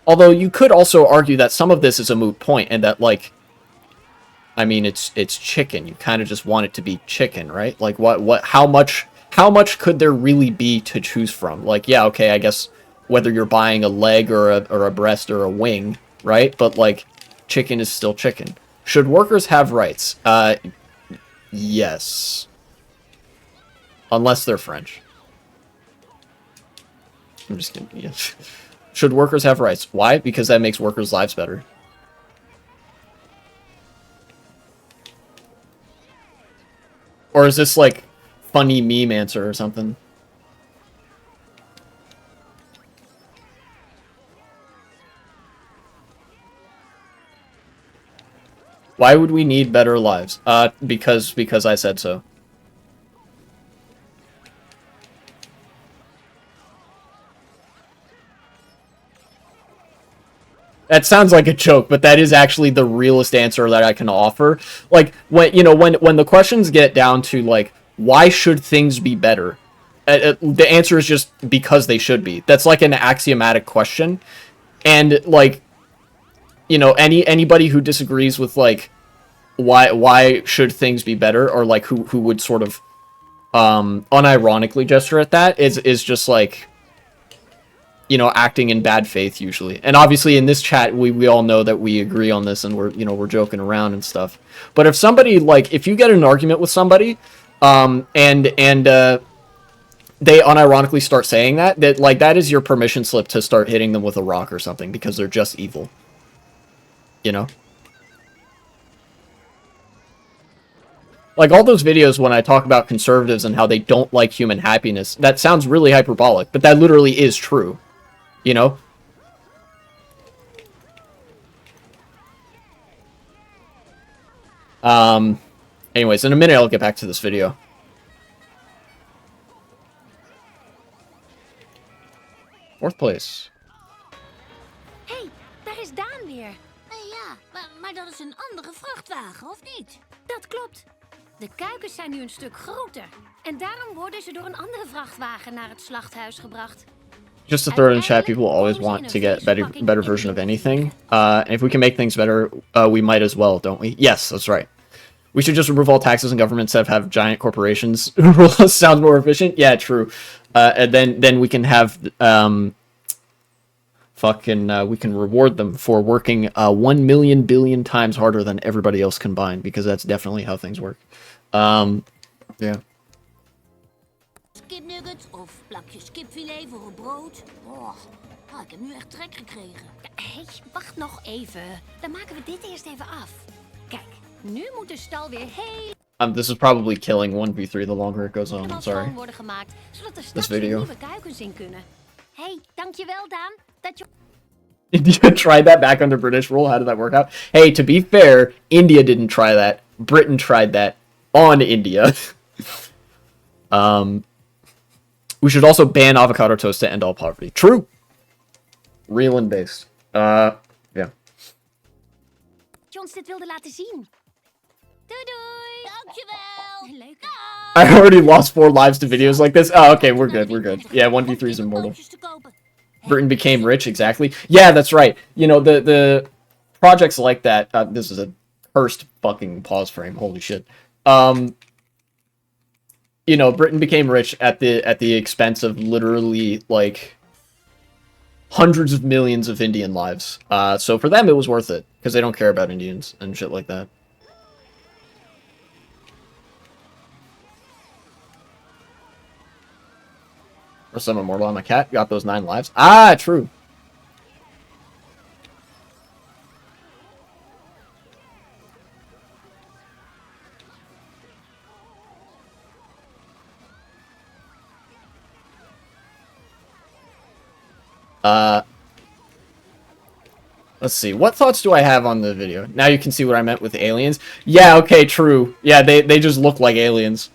Although you could also argue that some of this is a moot point, and that, like, I mean, it's chicken. You kind of just want it to be chicken, right? Like, how much could there really be to choose from? Like, yeah, okay, I guess whether you're buying a leg or a breast or a wing, right? But, like, chicken is still chicken. Should workers have rights? Yes. Unless they're French. I'm just kidding. Yes. Should workers have rights? Why? Because that makes workers' lives better. Or is this like funny meme answer or something? Why would we need better lives? Because I said so. That sounds like a joke, but that is actually the realest answer that I can offer. Like, when the questions get down to, like, why should things be better? The answer is just because they should be. That's like an axiomatic question. And, like, anybody who disagrees with, like, why should things be better, or, like, who would sort of, unironically gesture at that is just, like, acting in bad faith usually. And obviously in this chat, we all know that we agree on this and we're joking around and stuff. But if somebody, like, if you get in an argument with somebody, and they unironically start saying that, like, that is your permission slip to start hitting them with a rock or something because they're just evil. Like, all those videos when I talk about conservatives and how they don't like human happiness, that sounds really hyperbolic, but that literally is true. Anyways, in a minute I'll get back to this video. Fourth place. Hey, daar is Daan weer. Ja, maar dat is een andere vrachtwagen, of niet? Dat klopt. De kuikens zijn nu een stuk groter. En daarom worden ze door een andere vrachtwagen naar het slachthuis gebracht. Just to throw it in chat, people always want to get better version of anything. And if we can make things better, we might as well, don't we? Yes, that's right. We should just remove all taxes and governments that have giant corporations. Sounds more efficient. Yeah, true. And then we can have we can reward them for working 1 million billion times harder than everybody else combined, because that's definitely how things work. Yeah. Kipnuggets of plakjes kipfilet voor een brood. Oh, ik heb nu echt trek gekregen. Hey, wacht nog even. Dan maken we dit eerst even af. Kijk, nu moet de stal weer heel... This is probably killing 1v3 the longer it goes on. I'm sorry. ...schoon worden gemaakt, zodat er straks weer nieuwe kuikens in kunnen. Hey, dankjewel Daan, dat je... India tried that back under British rule. How did that work out? Hey, to be fair, India didn't try that. Britain tried that on India. We should also ban avocado toast to end all poverty. True. Real and based. Yeah. Ons dit wilde laten zien. Doei doei. Dankjewel. Leuk. I already lost 4 lives to videos like this. Oh, okay, we're good, we're good. Yeah, 1v3 is immortal. Britain became rich, exactly. Yeah, that's right. The projects like that, this is a cursed fucking pause frame, holy shit. Britain became rich at the expense of literally, like, hundreds of millions of Indian lives. So for them, it was worth it, because they don't care about Indians and shit like that. Or some immortal on my cat. Got those 9 lives. Ah, true. Let's see. What thoughts do I have on the video? Now you can see what I meant with aliens. Yeah, okay, true. Yeah, they just look like aliens.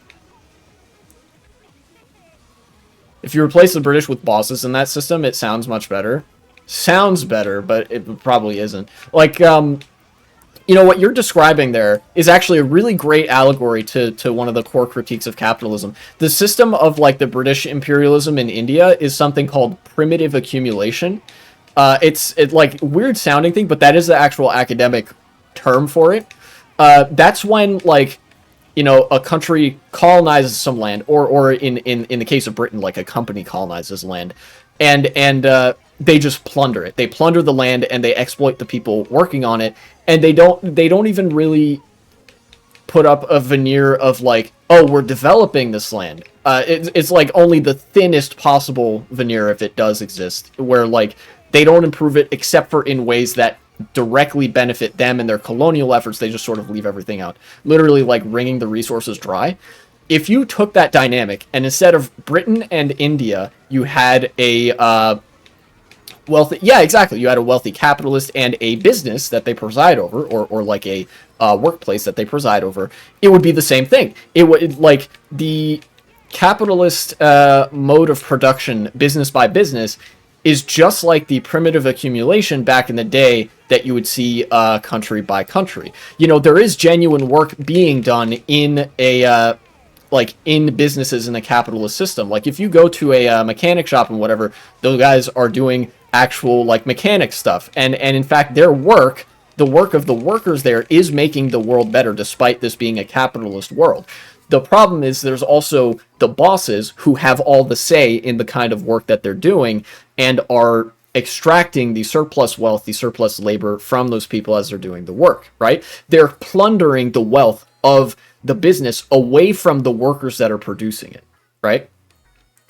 If you replace the British with bosses in that system, it sounds much better. Sounds better, but it probably isn't. Like, what you're describing there is actually a really great allegory to one of the core critiques of capitalism. The system of, like, the British imperialism in India is something called primitive accumulation. It's like weird sounding thing, but that is the actual academic term for it. That's when, like, a country colonizes some land, or in the case of Britain, like, a company colonizes land, and they just plunder it. They plunder the land and they exploit the people working on it, and they don't even really put up a veneer of, like, oh, we're developing this land. It's like only the thinnest possible veneer, if it does exist, where, like, they don't improve it except for in ways that directly benefit them and their colonial efforts. They just sort of leave everything out, literally like wringing the resources dry. If you took that dynamic and instead of Britain and India, you had a wealthy, yeah, exactly, you had a wealthy capitalist and a business that they preside over, or like a workplace that they preside over, it would be the same thing. It would, like, the capitalist mode of production, business by business, is just like the primitive accumulation back in the day that you would see country by country. You know, there is genuine work being done in a like in businesses in the capitalist system. Like if you go to a mechanic shop and whatever, those guys are doing actual like mechanic stuff, and in fact their work, the work of the workers there, is making the world better despite this being a capitalist world. The problem is there's also the bosses who have all the say in the kind of work that they're doing and are extracting the surplus wealth, the surplus labor from those people as they're doing the work, right? They're plundering the wealth of the business away from the workers that are producing it, right?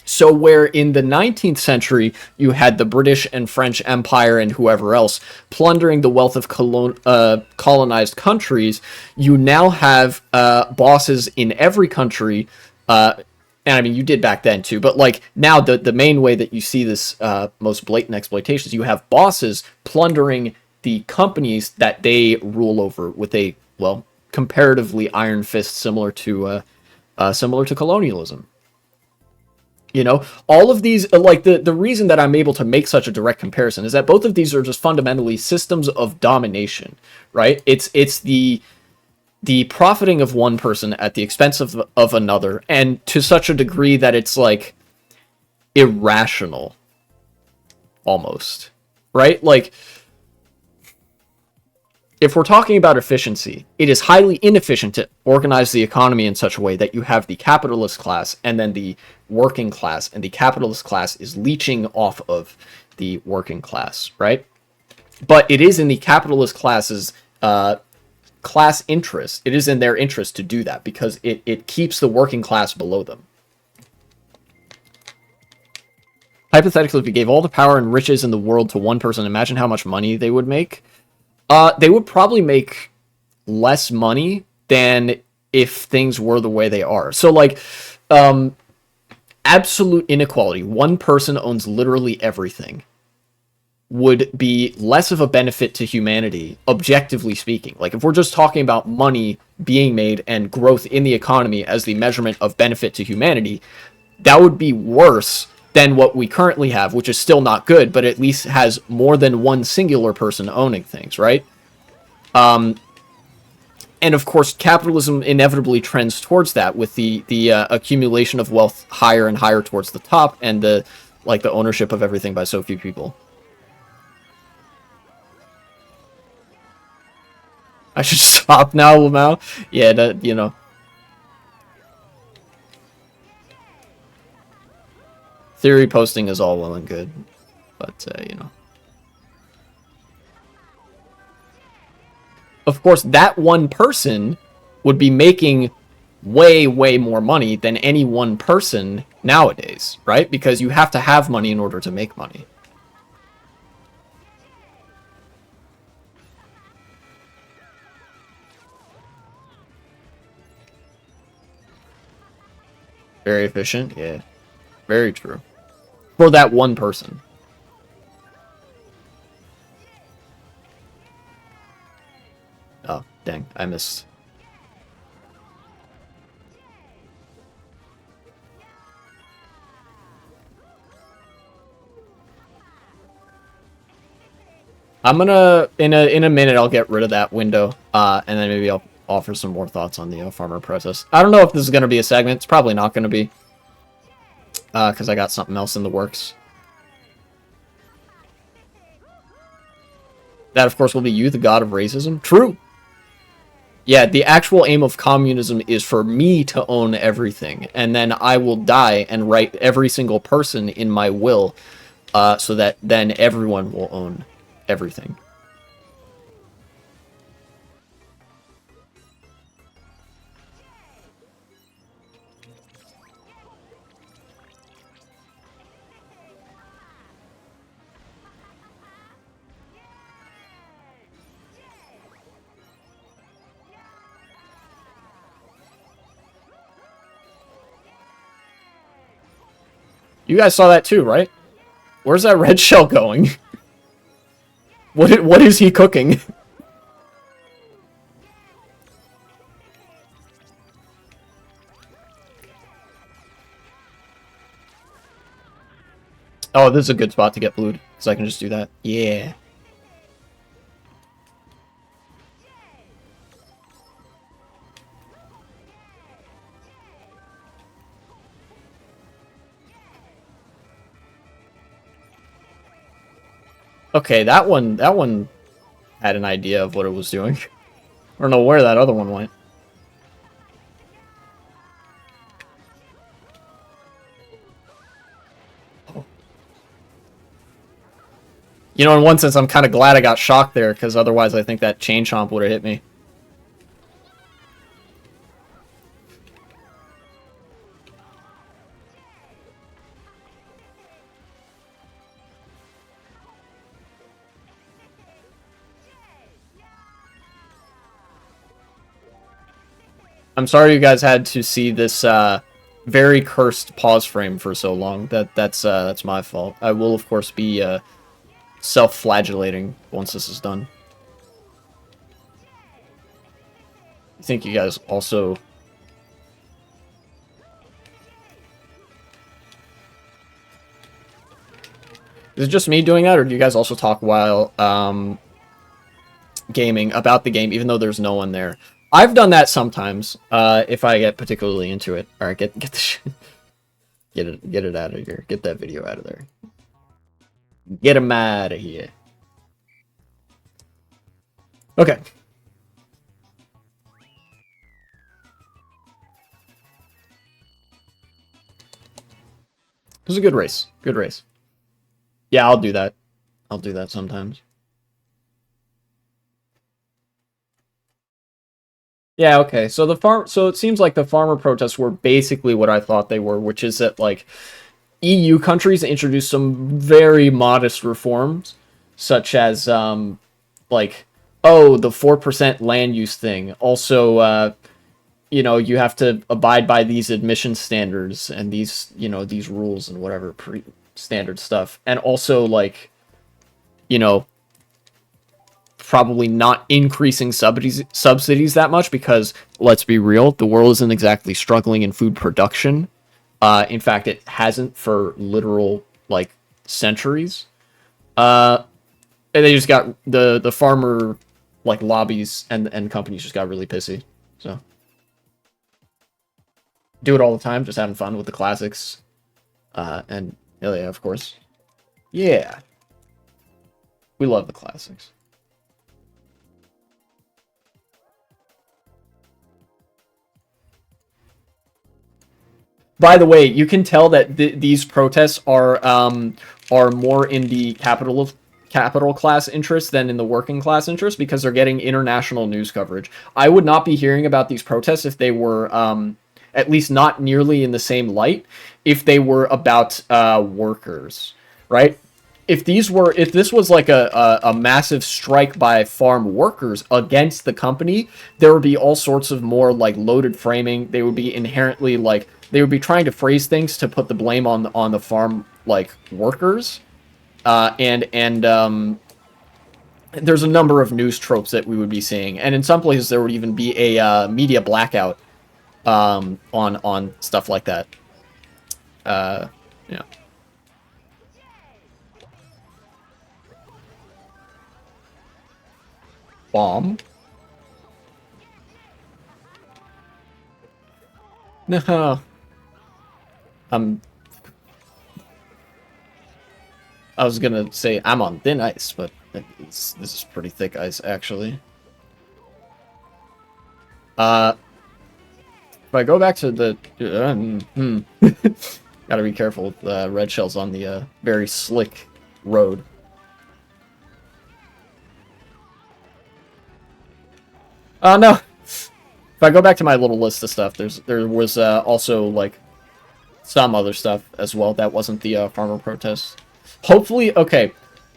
So where in the 19th century you had the British and French Empire and whoever else plundering the wealth of colonized countries, you now have bosses in every country, and I mean you did back then too, but like now the main way that you see this most blatant exploitation is you have bosses plundering the companies that they rule over with a, well, comparatively iron fist, similar to colonialism. You know, all of these, like the reason that I'm able to make such a direct comparison is that both of these are just fundamentally systems of domination, right? It's the profiting of one person at the expense of another, and to such a degree that it's like irrational, almost, right? Like, if we're talking about efficiency, it is highly inefficient to organize the economy in such a way that you have the capitalist class and then the working class, and the capitalist class is leeching off of the working class, right? But it is in the capitalist class's class interest, it is in their interest to do that because it keeps the working class below them. Hypothetically, if you gave all the power and riches in the world to one person, imagine how much money they would make. They would probably make less money than if things were the way they are. So, like, absolute inequality, one person owns literally everything, would be less of a benefit to humanity, objectively speaking. Like, if we're just talking about money being made and growth in the economy as the measurement of benefit to humanity, that would be worse than what we currently have, which is still not good, but at least has more than one singular person owning things, right? And of course, capitalism inevitably trends towards that, with the accumulation of wealth higher and higher towards the top, and the ownership of everything by so few people. I should stop now, Lamau. Yeah, that, you know. Theory posting is all well and good, but, you know. Of course, that one person would be making way, way more money than any one person nowadays, right? Because you have to have money in order to make money. Very efficient, yeah. Very true. For that one person. Oh, dang, I missed. I'm gonna, in a minute, I'll get rid of that window, and then maybe I'll offer some more thoughts on the farmer process. I don't know if this is gonna be a segment. It's probably not gonna be, because I got something else in the works. That, of course, will be you, the god of racism. True. Yeah, the actual aim of communism is for me to own everything, and then I will die and write every single person in my will, so that then everyone will own everything. You guys saw that too, right? Where's that red shell going? What is he cooking? Oh, this is a good spot to get blued, because I can just do that. Yeah. Okay, that one had an idea of what it was doing. I don't know where that other one went. You know, in one sense, I'm kind of glad I got shocked there, because otherwise I think that chain chomp would have hit me. I'm sorry you guys had to see this very cursed pause frame for so long. That's my fault. I will, of course, be self-flagellating once this is done. I think you guys also... Is it just me doing that, or do you guys also talk while gaming about the game, even though there's no one there? I've done that sometimes, if I get particularly into it. All right, get the shit, get it out of here. Get that video out of there. Get him out of here. Okay. It was a good race. Good race. Yeah, I'll do that. I'll do that sometimes. Yeah, okay. So it seems like the farmer protests were basically what I thought they were, which is that like EU countries introduced some very modest reforms, such as like, oh, the 4% land use thing. Also, you know, you have to abide by these admission standards and these, you know, these rules and whatever standard stuff. And also, like, you know, probably not increasing subsidies that much because, let's be real, the world isn't exactly struggling in food production. In fact, it hasn't for literal, like, centuries. And they just got, the farmer, like, lobbies and companies just got really pissy. So, do it all the time, just having fun with the classics. And, yeah, of course. Yeah. We love the classics. By the way, you can tell that these protests are more in the capital class interest than in the working class interest because they're getting international news coverage. I would not be hearing about these protests if they were at least not nearly in the same light if they were about workers, right? If this was like a massive strike by farm workers against the company, there would be all sorts of more like loaded framing. They would be inherently like they would be trying to phrase things to put the blame on the farm like workers, and there's a number of news tropes that we would be seeing, and in some places there would even be a media blackout on stuff like that. Yeah. Bomb. No. I was gonna say I'm on thin ice, but this is pretty thick ice, actually. If I go back to the... Gotta be careful with red shells on the very slick road. No. If I go back to my little list of stuff, there was also, like, some other stuff as well that wasn't the farmer protest. Hopefully, okay.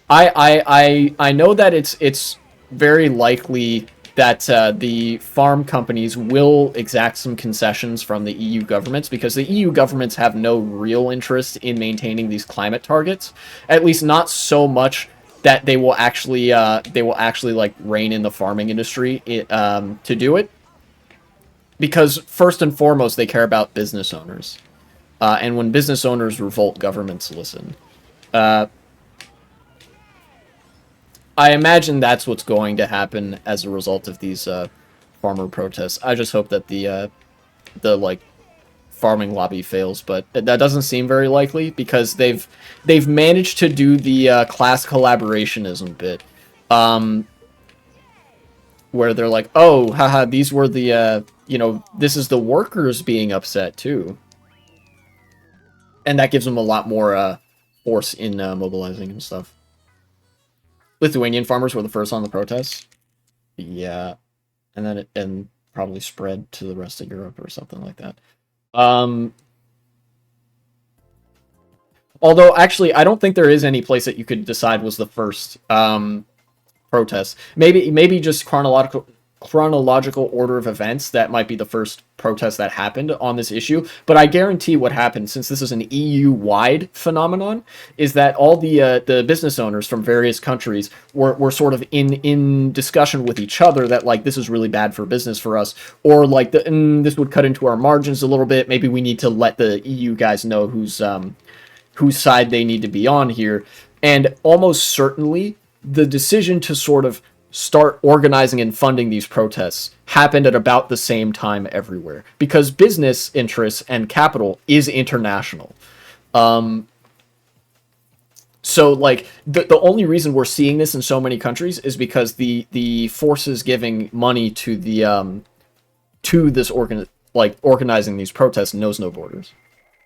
I know that it's very likely that the farm companies will exact some concessions from the EU governments, because the EU governments have no real interest in maintaining these climate targets, at least not so much that they will actually like rein in the farming industry to do it, because first and foremost they care about business owners, and when business owners revolt, governments listen. I imagine that's what's going to happen as a result of these farmer protests. I just hope that the like farming lobby fails, but that doesn't seem very likely, because they've managed to do the class collaborationism bit, where they're like, oh, haha, these were the this is the workers being upset too, and that gives them a lot more force in mobilizing and stuff. Lithuanian farmers were the first on the protests. Yeah. And then and probably spread to the rest of Europe or something like that. Although, actually, I don't think there is any place that you could decide was the first protest. Maybe just chronological order of events, that might be the first protest that happened on this issue. But I guarantee what happened, since this is an EU-wide phenomenon, is that all the business owners from various countries were sort of in discussion with each other that, like, this is really bad for business for us, or like this would cut into our margins a little bit. Maybe we need to let the EU guys know whose side they need to be on here. And almost certainly the decision to sort of start organizing and funding these protests happened at about the same time everywhere, because business interests and capital is international. So, like, the only reason we're seeing this in so many countries is because the forces giving money to the to this organizing these protests knows no borders.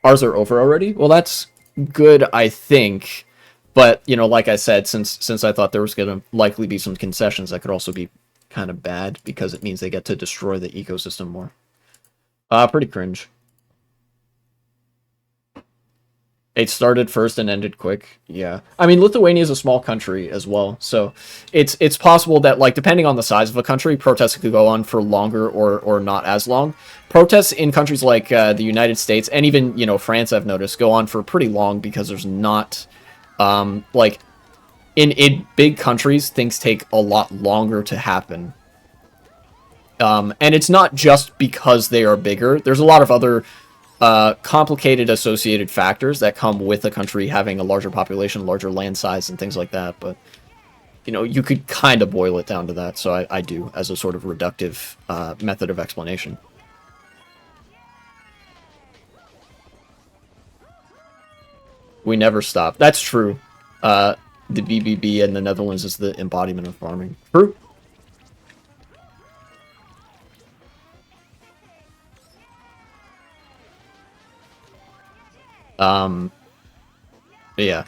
Ours are over already? Well, that's good, I think. But, like I said, since I thought there was going to likely be some concessions, that could also be kind of bad, because it means they get to destroy the ecosystem more. Pretty cringe. It started first and ended quick. Yeah. I mean, Lithuania is a small country as well, so it's possible that, like, depending on the size of a country, protests could go on for longer or not as long. Protests in countries like the United States, and even, France, I've noticed, go on for pretty long, because there's not... like, in big countries, things take a lot longer to happen. And it's not just because they are bigger. There's a lot of other complicated associated factors that come with a country having a larger population, larger land size, and things like that. But, you could kind of boil it down to that. So I do, as a sort of reductive method of explanation. We never stop. That's true. The BBB in the Netherlands is the embodiment of farming. True. Yeah.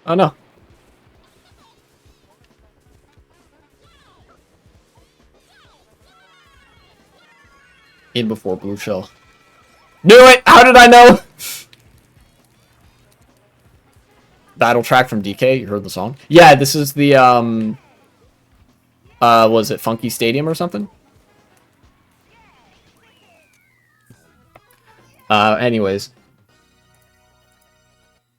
Oh, no. In before Blue Shell. Knew it! How did I know? Battle track from DK. You heard the song? Yeah, this is the, was it Funky Stadium or something? Anyways.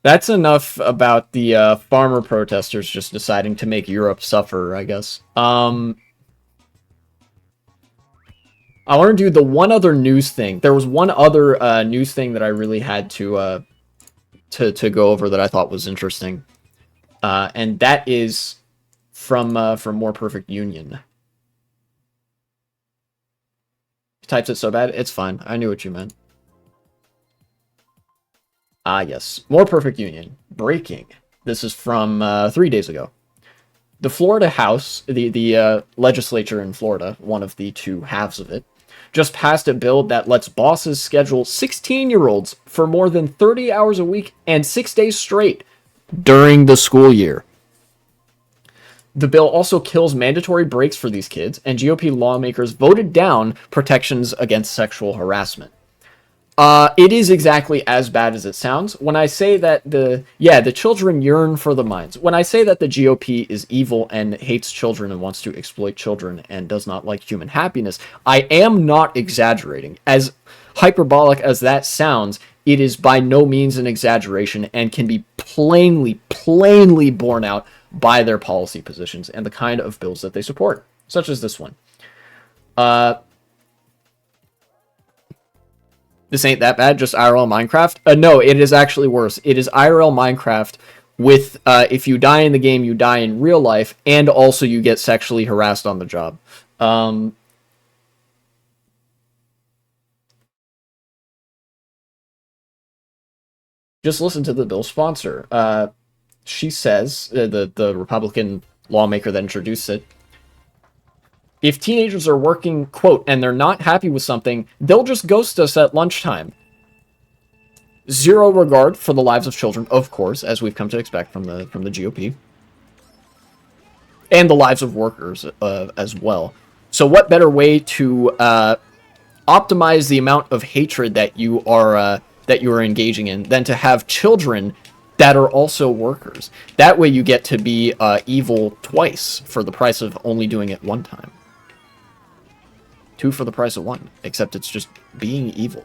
That's enough about the farmer protesters just deciding to make Europe suffer, I guess. I want to do the one other news thing. There was one other news thing that I really had to go over that I thought was interesting, and that is from More Perfect Union. He types it so bad, it's fine. I knew what you meant. Ah, yes. More Perfect Union. Breaking. This is from 3 days ago. The Florida House, the legislature in Florida, one of the two halves of it, just passed a bill that lets bosses schedule 16-year-olds for more than 30 hours a week and 6 days straight during the school year. The bill also kills mandatory breaks for these kids, and GOP lawmakers voted down protections against sexual harassment. It is exactly as bad as it sounds. When I say that the children yearn for the minds. When I say that the GOP is evil and hates children and wants to exploit children and does not like human happiness, I am not exaggerating. As hyperbolic as that sounds, it is by no means an exaggeration and can be plainly borne out by their policy positions and the kind of bills that they support, such as this one. This ain't that bad, just IRL Minecraft. No, it is actually worse. It is IRL Minecraft with, if you die in the game, you die in real life, and also you get sexually harassed on the job. Just listen to the bill sponsor. She says, the Republican lawmaker that introduced it, if teenagers are working, quote, and they're not happy with something, they'll just ghost us at lunchtime. Zero regard for the lives of children, of course, as we've come to expect from the GOP. And the lives of workers as well. So what better way to optimize the amount of hatred that you are engaging in than to have children that are also workers? That way you get to be evil twice for the price of only doing it one time. 2 for the price of 1, except it's just being evil.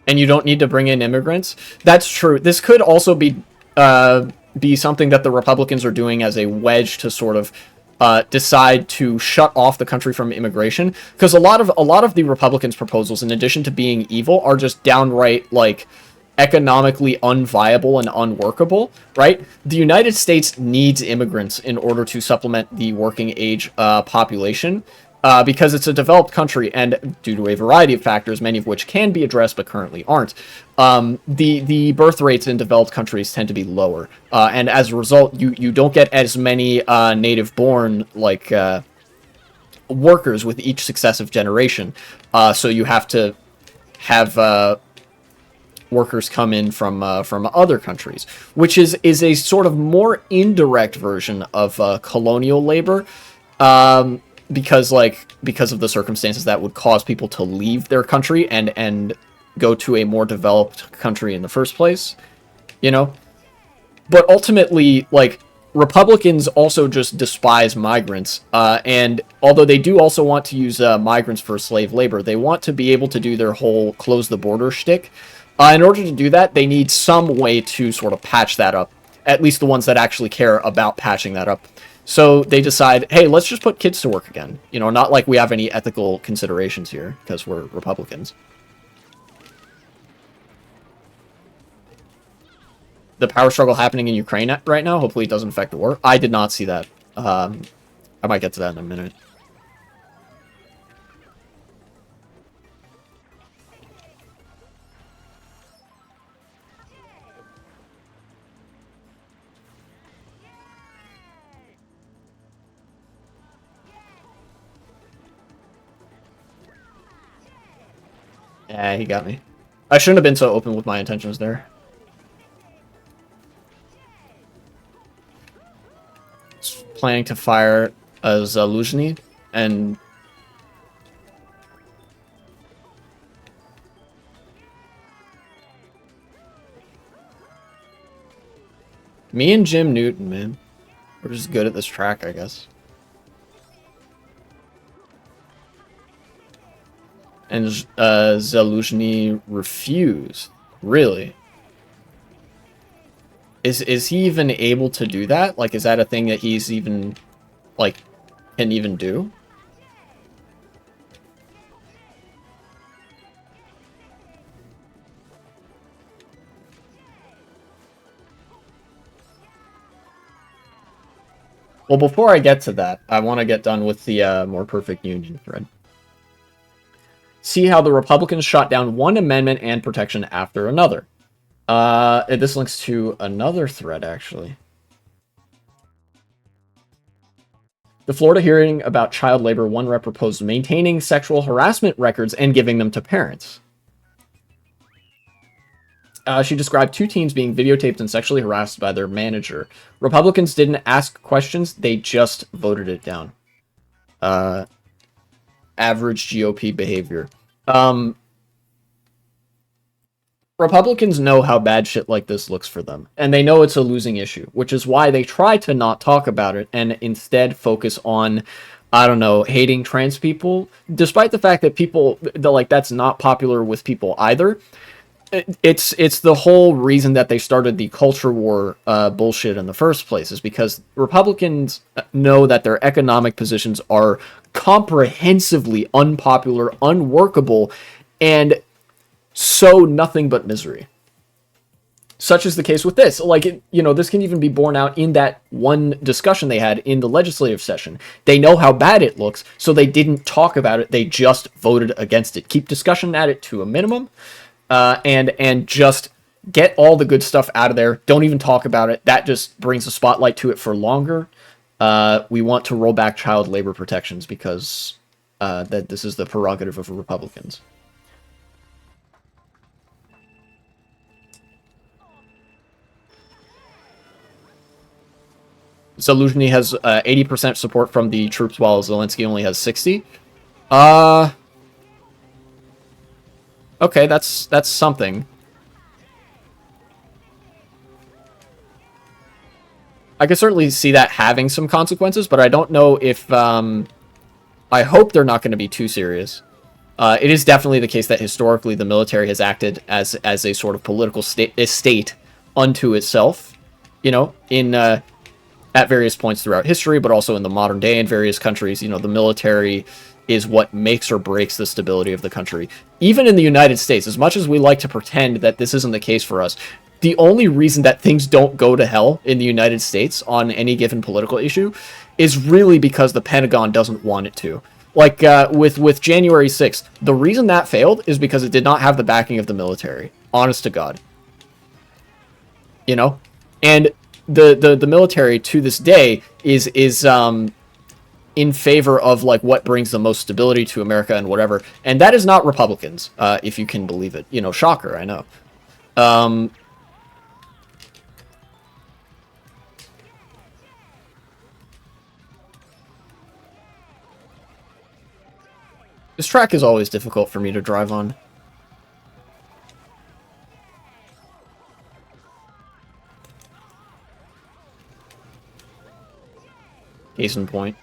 And you don't need to bring in immigrants. That's true. This could also be something that the Republicans are doing as a wedge to sort of decide to shut off the country from immigration, because a lot of the Republicans' proposals, in addition to being evil, are just downright like economically unviable and unworkable. Right? The United States needs immigrants in order to supplement the working age population. Because it's a developed country, and due to a variety of factors, many of which can be addressed but currently aren't, the birth rates in developed countries tend to be lower, and as a result, you don't get as many native-born like workers with each successive generation. So you have to have workers come in from other countries, which is a sort of more indirect version of colonial labor. Because of the circumstances that would cause people to leave their country and go to a more developed country in the first place, you know? But ultimately, like, Republicans also just despise migrants, and although they do also want to use migrants for slave labor, they want to be able to do their whole close the border shtick. In order to do that, they need some way to sort of patch that up, at least the ones that actually care about patching that up. So they decide, hey, let's just put kids to work again. You know, not like we have any ethical considerations here, because we're Republicans. The power struggle happening in Ukraine right now, hopefully it doesn't affect the war. I did not see that. I might get to that in a minute. Yeah, he got me. I shouldn't have been so open with my intentions there. Planning to fire Zaluzhny, and me and Jim Newton, man, we're just good at this track, I guess. And Zaluzhny refused. Really? Is he even able to do that? Like, is that a thing that he's even, like, can even do? Well, before I get to that, I want to get done with the more perfect union thread. See how the Republicans shot down one amendment and protection after another. This links to another thread, actually. The Florida hearing about child labor, one rep proposed maintaining sexual harassment records and giving them to parents. She described 2 teens being videotaped and sexually harassed by their manager. Republicans didn't ask questions, they just voted it down. Average GOP behavior. Republicans know how bad shit like this looks for them, and they know it's a losing issue, which is why they try to not talk about it and instead focus on, I don't know, hating trans people, despite the fact that that's not popular with people either. It's the whole reason that they started the culture war bullshit in the first place, is because Republicans know that their economic positions are comprehensively unpopular, unworkable, and sow nothing but misery. Such is the case with this. This can even be borne out in that one discussion they had in the legislative session. They know how bad it looks, so they didn't talk about it. They just voted against it. Keep discussion at it to a minimum. And just get all the good stuff out of there. Don't even talk about it. That just brings the spotlight to it for longer. We want to roll back child labor protections because that this is the prerogative of Republicans. Zelensky has 80% support from the troops, while Zelensky only has 60. Okay, that's something. I can certainly see that having some consequences, but I don't know if... I hope they're not going to be too serious. It is definitely the case that historically the military has acted as a sort of political state unto itself, at various points throughout history, but also in the modern day in various countries. The military is what makes or breaks the stability of the country. Even in the United States, as much as we like to pretend that this isn't the case for us, the only reason that things don't go to hell in the United States on any given political issue is really because the Pentagon doesn't want it to. With January 6th, the reason that failed is because it did not have the backing of the military. Honest to God. And the military to this day is in favor of what brings the most stability to America and whatever, and that is not Republicans, if you can believe it. Shocker, I know. This track is always difficult for me to drive on. Case in point.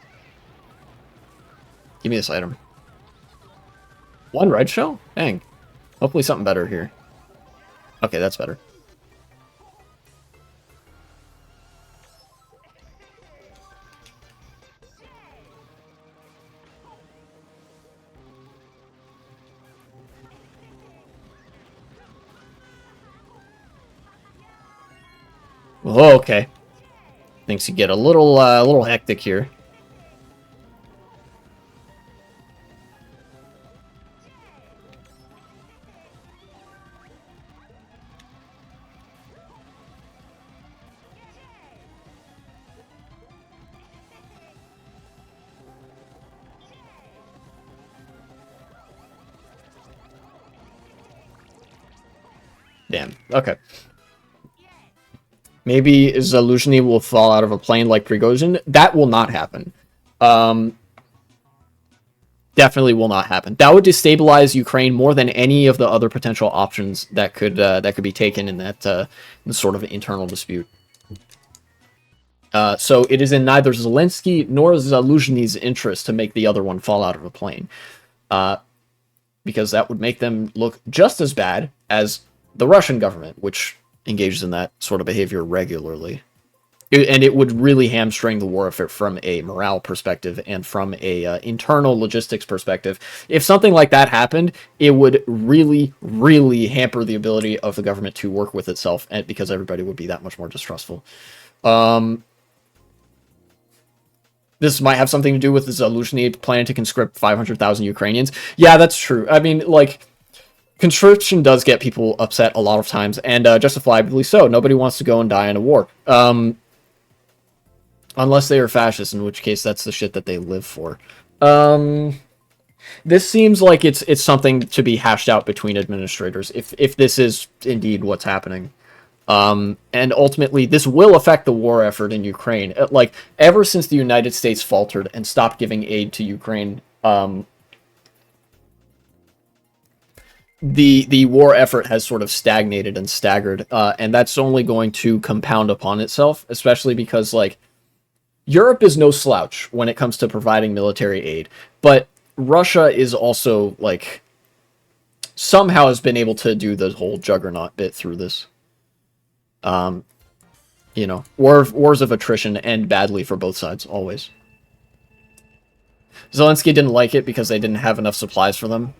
Give me this item. 1 red shell? Dang. Hopefully something better here. Okay, that's better. Oh, okay. Things get a little hectic here. Damn. Okay. Maybe Zaluzhny will fall out of a plane like Prigozhin. That will not happen. Definitely will not happen. That would destabilize Ukraine more than any of the other potential options that could be taken in that sort of internal dispute. So it is in neither Zelensky nor Zaluzhny's interest to make the other one fall out of a plane, because that would make them look just as bad as the Russian government, which engages in that sort of behavior regularly. And it would really hamstring the war effort from a morale perspective and from a internal logistics perspective. If something like that happened, it would really, really hamper the ability of the government to work with itself, and because everybody would be that much more distrustful. This might have something to do with the Zaluzhny planning to conscript 500,000 Ukrainians. Yeah, that's true. I mean, conscription does get people upset a lot of times, and justifiably so. Nobody wants to go and die in a war. Unless they are fascists, in which case that's the shit that they live for. This seems like it's something to be hashed out between administrators, if this is indeed what's happening. And ultimately, this will affect the war effort in Ukraine. Like, ever since the United States faltered and stopped giving aid to Ukraine, the war effort has sort of stagnated and staggered, and that's only going to compound upon itself, especially because, like, Europe is no slouch when it comes to providing military aid, but Russia is also, like, somehow has been able to do the whole juggernaut bit through this. You know, wars of attrition end badly for both sides, always. Zelensky didn't like it because they didn't have enough supplies for them.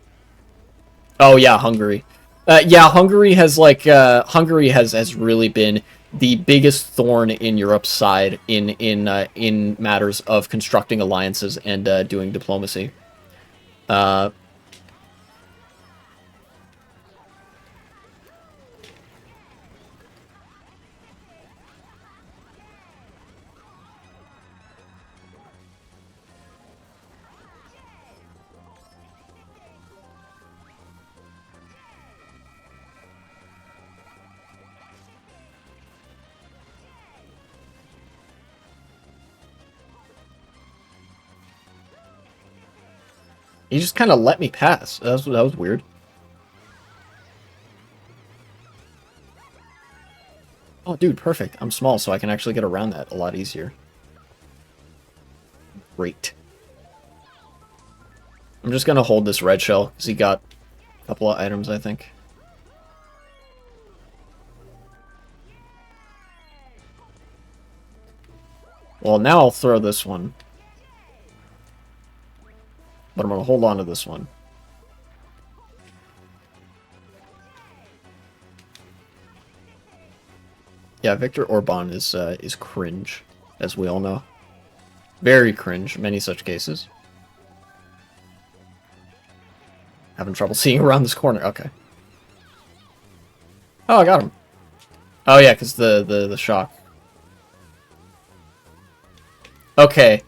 Oh yeah, Hungary. Yeah, Hungary has, like, Hungary has really been the biggest thorn in Europe's side in matters of constructing alliances and doing diplomacy. He just kind of let me pass. That was weird. Oh, dude, perfect. I'm small, so I can actually get around that a lot easier. Great. I'm just gonna hold this red shell, because he got a couple of items, I think. Well, now I'll throw this one. But I'm gonna hold on to this one. Yeah, Viktor Orban is cringe, as we all know. Very cringe, many such cases. Having trouble seeing around this corner. Okay. Oh, I got him. Oh yeah, because the shock. Okay.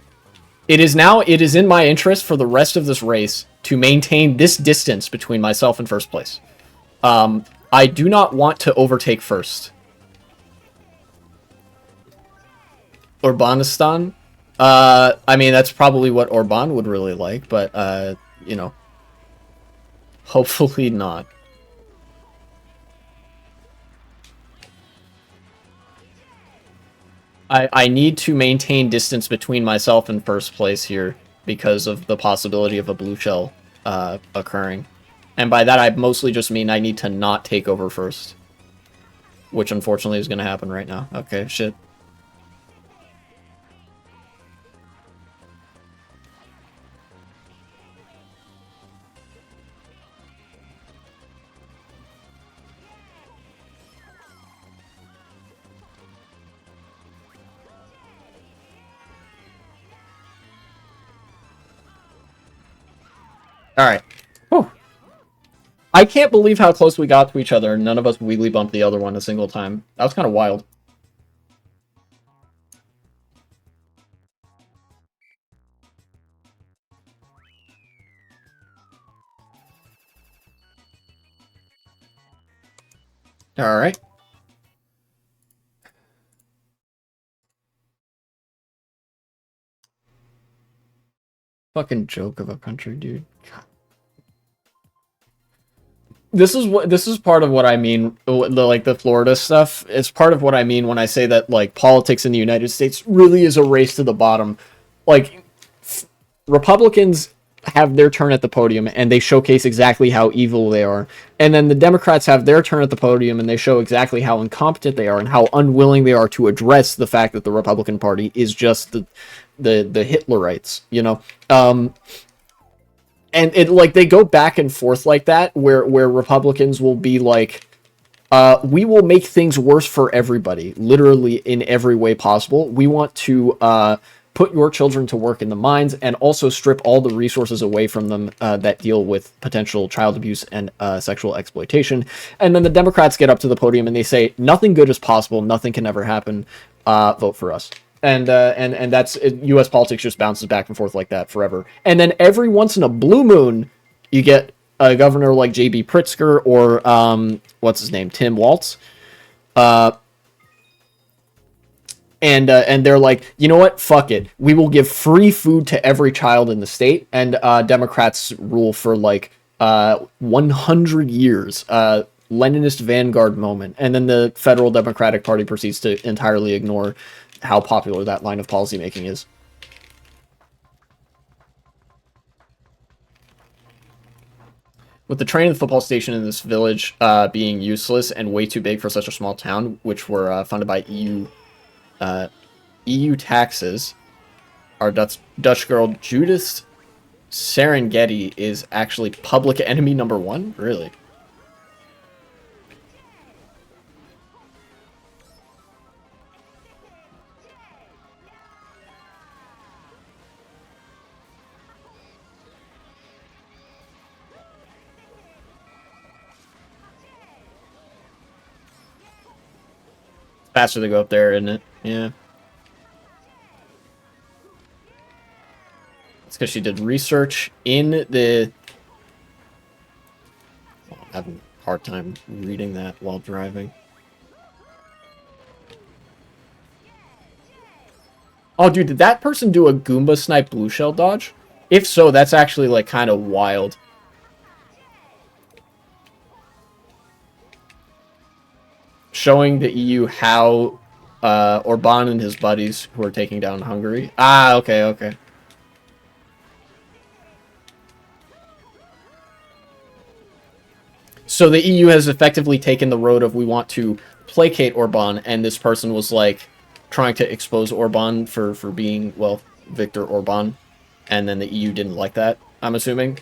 It is in my interest for the rest of this race to maintain this distance between myself and first place. I do not want to overtake first. Urbanistan? I mean, that's probably what Orban would really like, but, you know, hopefully not. I need to maintain distance between myself and first place here because of the possibility of a blue shell occurring. And by that, I mostly just mean I need to not take over first. Which, unfortunately, is going to happen right now. Okay, shit. Alright. I can't believe how close we got to each other and none of us wheelie bumped the other one a single time. That was kind of wild. Alright. Fucking joke of a country, dude. God. This is part of what I mean, like the Florida stuff. It's part of what I mean when I say that, like, politics in the United States really is a race to the bottom. Like, Republicans have their turn at the podium and they showcase exactly how evil they are, and then the Democrats have their turn at the podium and they show exactly how incompetent they are and how unwilling they are to address the fact that the Republican Party is just the Hitlerites, you know. And it, like, they go back and forth like that, where Republicans will be like, we will make things worse for everybody, literally in every way possible. We want to put your children to work in the mines and also strip all the resources away from them that deal with potential child abuse and sexual exploitation. And then the Democrats get up to the podium and they say, nothing good is possible, nothing can ever happen, vote for us. And that's U.S. politics just bounces back and forth like that forever. And then every once in a blue moon, you get a governor like J.B. Pritzker or what's his name, Tim Walz, and they're like, you know what, fuck it, we will give free food to every child in the state, and Democrats rule for like 100 years. Leninist vanguard moment, and then the federal Democratic Party proceeds to entirely ignore how popular that line of policymaking is. With the train and the football station in this village being useless and way too big for such a small town, which were funded by EU taxes, our Dutch girl Judith Serengeti is actually public enemy number 1? Really? Faster to go up there, isn't it? Yeah. It's because she did research in the... Oh, I'm having a hard time reading that while driving. Oh, dude, did that person do a Goomba snipe blue shell dodge? If so, that's actually, like, kind of wild. Showing the EU how Orban and his buddies who are taking down Hungary. Ah, okay, okay. So the EU has effectively taken the road of we want to placate Orban, and this person was like trying to expose Orban for being, well, Viktor Orban, and then the EU didn't like that, I'm assuming.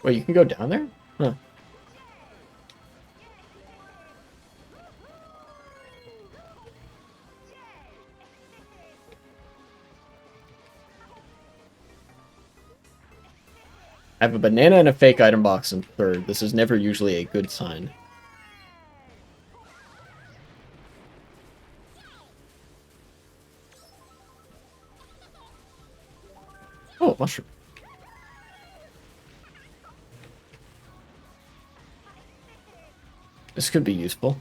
Wait, you can go down there? Huh. I have a banana and a fake item box in third. This is never usually a good sign. Oh, mushroom. This could be useful.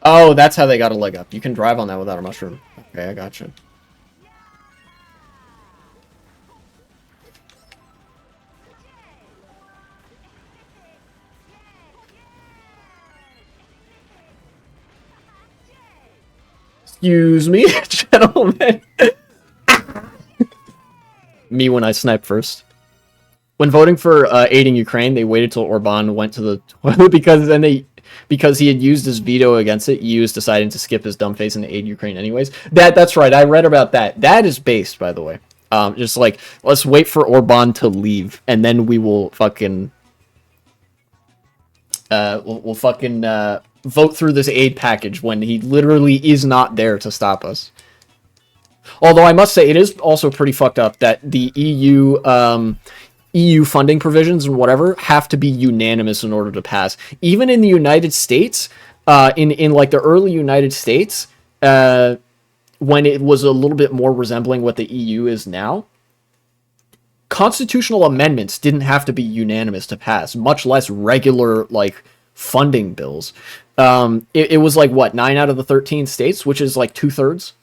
Oh, that's how they got a leg up. You can drive on that without a mushroom. Okay, I gotcha. Excuse me, gentlemen. Me when I snipe first. When voting for aiding Ukraine, they waited till Orban went to the toilet because he had used his veto against it. EU is deciding to skip his dumb face and aid Ukraine anyways. That's right. I read about that. That is based, by the way. Just like, let's wait for Orban to leave, and then we will fucking we'll fucking vote through this aid package when he literally is not there to stop us. Although I must say, it is also pretty fucked up that the EU funding provisions and whatever have to be unanimous in order to pass. Even in the United States, in like the early United States, when it was a little bit more resembling what the EU is now, constitutional amendments didn't have to be unanimous to pass, much less regular like funding bills. It was like what, 9 out of the 13 states, which is like 2/3.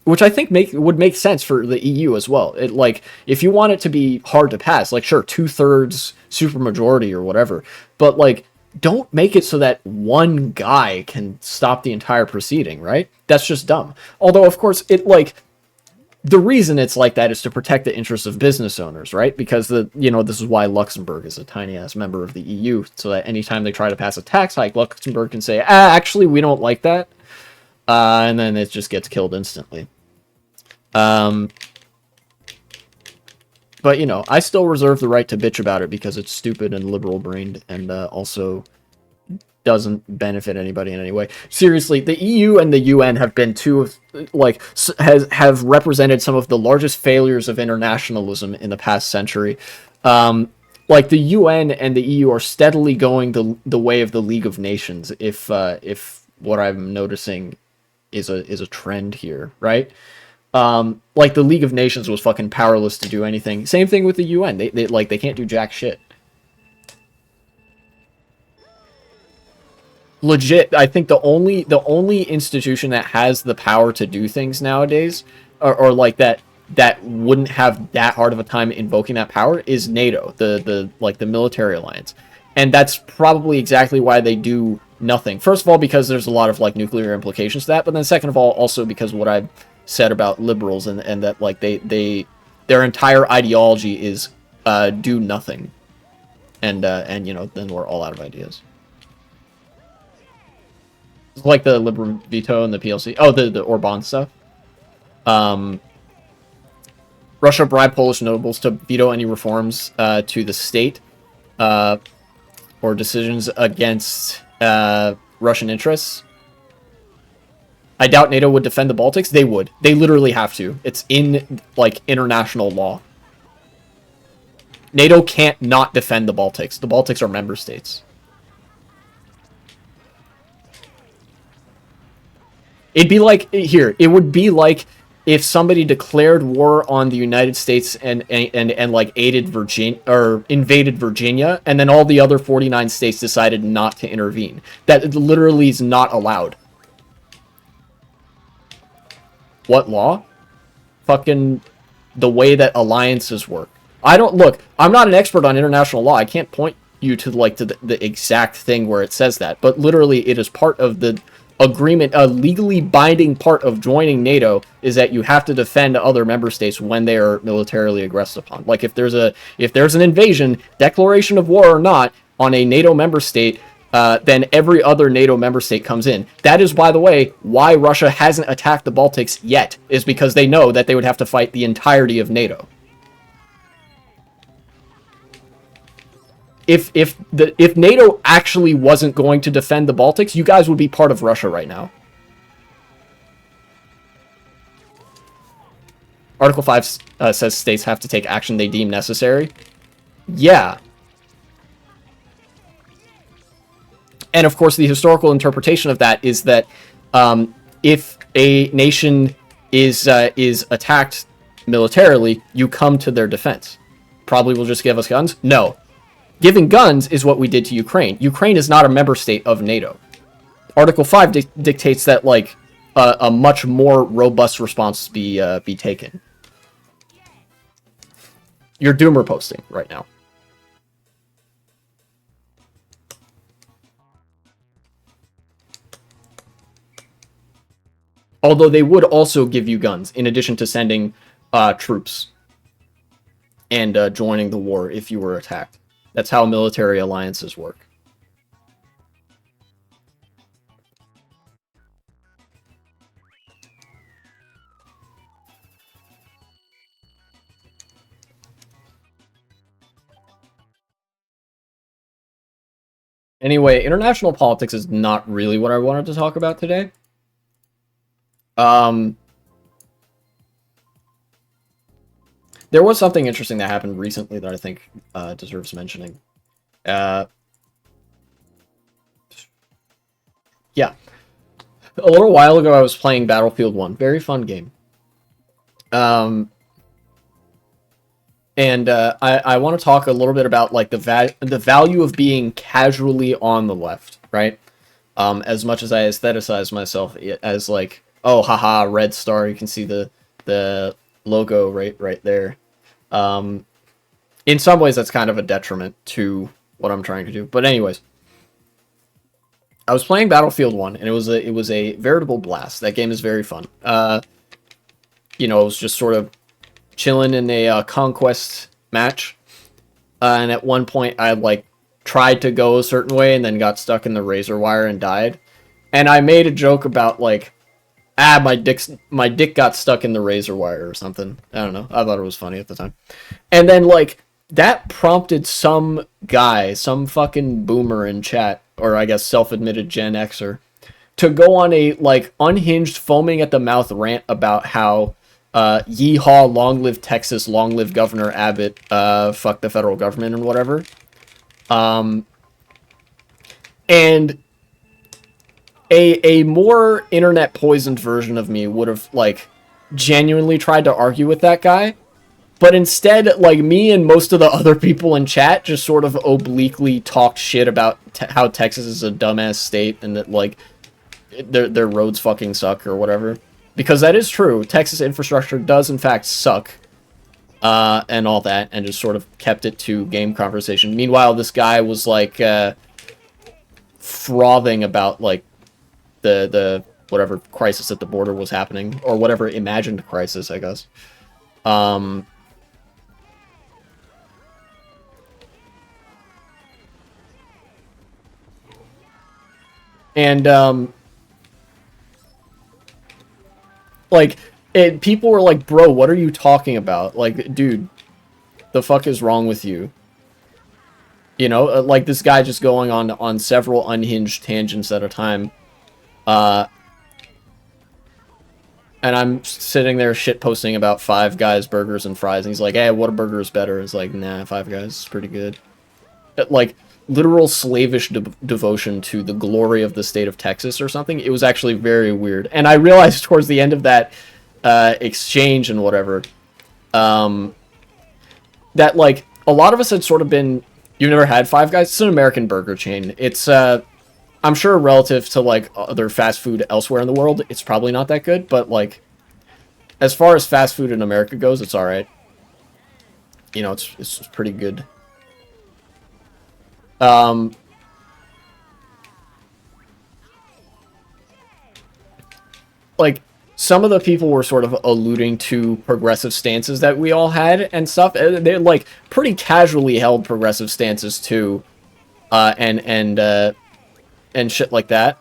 Which I think would make sense for the EU as well. It, like, if you want it to be hard to pass, like, sure, 2/3 supermajority or whatever, but like, don't make it so that one guy can stop the entire proceeding, right? That's just dumb. Although, of course, it like, the reason it's like that is to protect the interests of business owners, right? Because this is why Luxembourg is a tiny ass member of the EU, so that anytime they try to pass a tax hike, Luxembourg can say, actually, we don't like that, and then it just gets killed instantly. But I still reserve the right to bitch about it because it's stupid and liberal-brained, and also doesn't benefit anybody in any way. Seriously, the EU and the UN have been have represented some of the largest failures of internationalism in the past century. The UN and the EU are steadily going the way of the League of Nations. If what I'm noticing is a trend here, right? The League of Nations was fucking powerless to do anything. Same thing with the UN. They can't do jack shit. Legit, I think the only institution that has the power to do things nowadays, or that wouldn't have that hard of a time invoking that power, is NATO, the military alliance, and that's probably exactly why they do nothing. First of all, because there's a lot of nuclear implications to that, but then second of all, also because what I've said about liberals and that their entire ideology is do nothing, and then we're all out of ideas. Like the Liberal veto and the PLC. Oh, the Orban stuff. Russia bribed Polish nobles to veto any reforms to the state or decisions against Russian interests. I doubt NATO would defend the Baltics. They would. They literally have to. It's in international law. NATO can't not defend the Baltics. The Baltics are member states. It'd be it would be like if somebody declared war on the United States and aided Virginia or invaded Virginia, and then all the other 49 states decided not to intervene. That literally is not allowed. What law? Fucking the way that alliances work. I'm not an expert on international law. I can't point you to the exact thing where it says that, but literally it is part of the agreement. A legally binding part of joining NATO is that you have to defend other member states when they are militarily aggressed upon. If there's an invasion, declaration of war or not, on a NATO member state, then every other NATO member state comes in. That is, by the way, why Russia hasn't attacked the Baltics yet, is because they know that they would have to fight the entirety of NATO. If NATO actually wasn't going to defend the Baltics, you guys would be part of Russia right now. Article 5 says states have to take action they deem necessary. Yeah. And of course, the historical interpretation of that is that if a nation is attacked militarily, you come to their defense. Probably will just give us guns? No. Giving guns is what we did to Ukraine. Ukraine is not a member state of NATO. Article 5 dictates that a much more robust response be taken. You're doomer posting right now. Although they would also give you guns, in addition to sending troops and joining the war if you were attacked. That's how military alliances work. Anyway, international politics is not really what I wanted to talk about today. There was something interesting that happened recently that I think deserves mentioning. Yeah. A little while ago, I was playing Battlefield 1. Very fun game. And I want to talk a little bit about the value of being casually on the left, right? As much as I aestheticize myself as oh, haha, red star, you can see the logo right there. In some ways, that's kind of a detriment to what I'm trying to do. But anyways, I was playing Battlefield 1, and it was a veritable blast. That game is very fun. you know, was just sort of chilling in a conquest match. And at one point, I like tried to go a certain way and then got stuck in the razor wire and died. And I made a joke about like, my dick got stuck in the razor wire or something. I don't know. I thought it was funny at the time. And then like that prompted some guy, some fucking boomer in chat, or I guess self-admitted Gen Xer, to go on a like unhinged, foaming at the mouth rant about how yeehaw, long live Texas, long live Governor Abbott, fuck the federal government and whatever. And a more internet poisoned version of me would have like genuinely tried to argue with that guy, but instead, like, me and most of the other people in chat just sort of obliquely talked shit about how Texas is a dumbass state and that like their roads fucking suck or whatever, because that is true. Texas infrastructure does in fact suck, and all that, and just sort of kept it to game conversation. Meanwhile, this guy was like frothing about like the whatever crisis at the border was happening, or whatever imagined crisis, I guess. And like people were like, bro, what are you talking about? Like, dude, the fuck is wrong with you? You know, like this guy just going on several unhinged tangents at a time. And I'm sitting there shitposting about Five Guys burgers and fries, and he's like, hey, what a burger is better? It's like, nah, Five Guys is pretty good. Like, literal slavish devotion to the glory of the state of Texas or something. It was actually very weird. And I realized towards the end of that exchange and whatever, that, like, a lot of us had sort of been... You've never had Five Guys? It's an American burger chain. It's, I'm sure relative to, like, other fast food elsewhere in the world, it's probably not that good, but, like, as far as fast food in America goes, it's alright. You know, it's pretty good. Like, some of the people were sort of alluding to progressive stances that we all had and stuff. They're, like, pretty casually held progressive stances, too. And shit like that.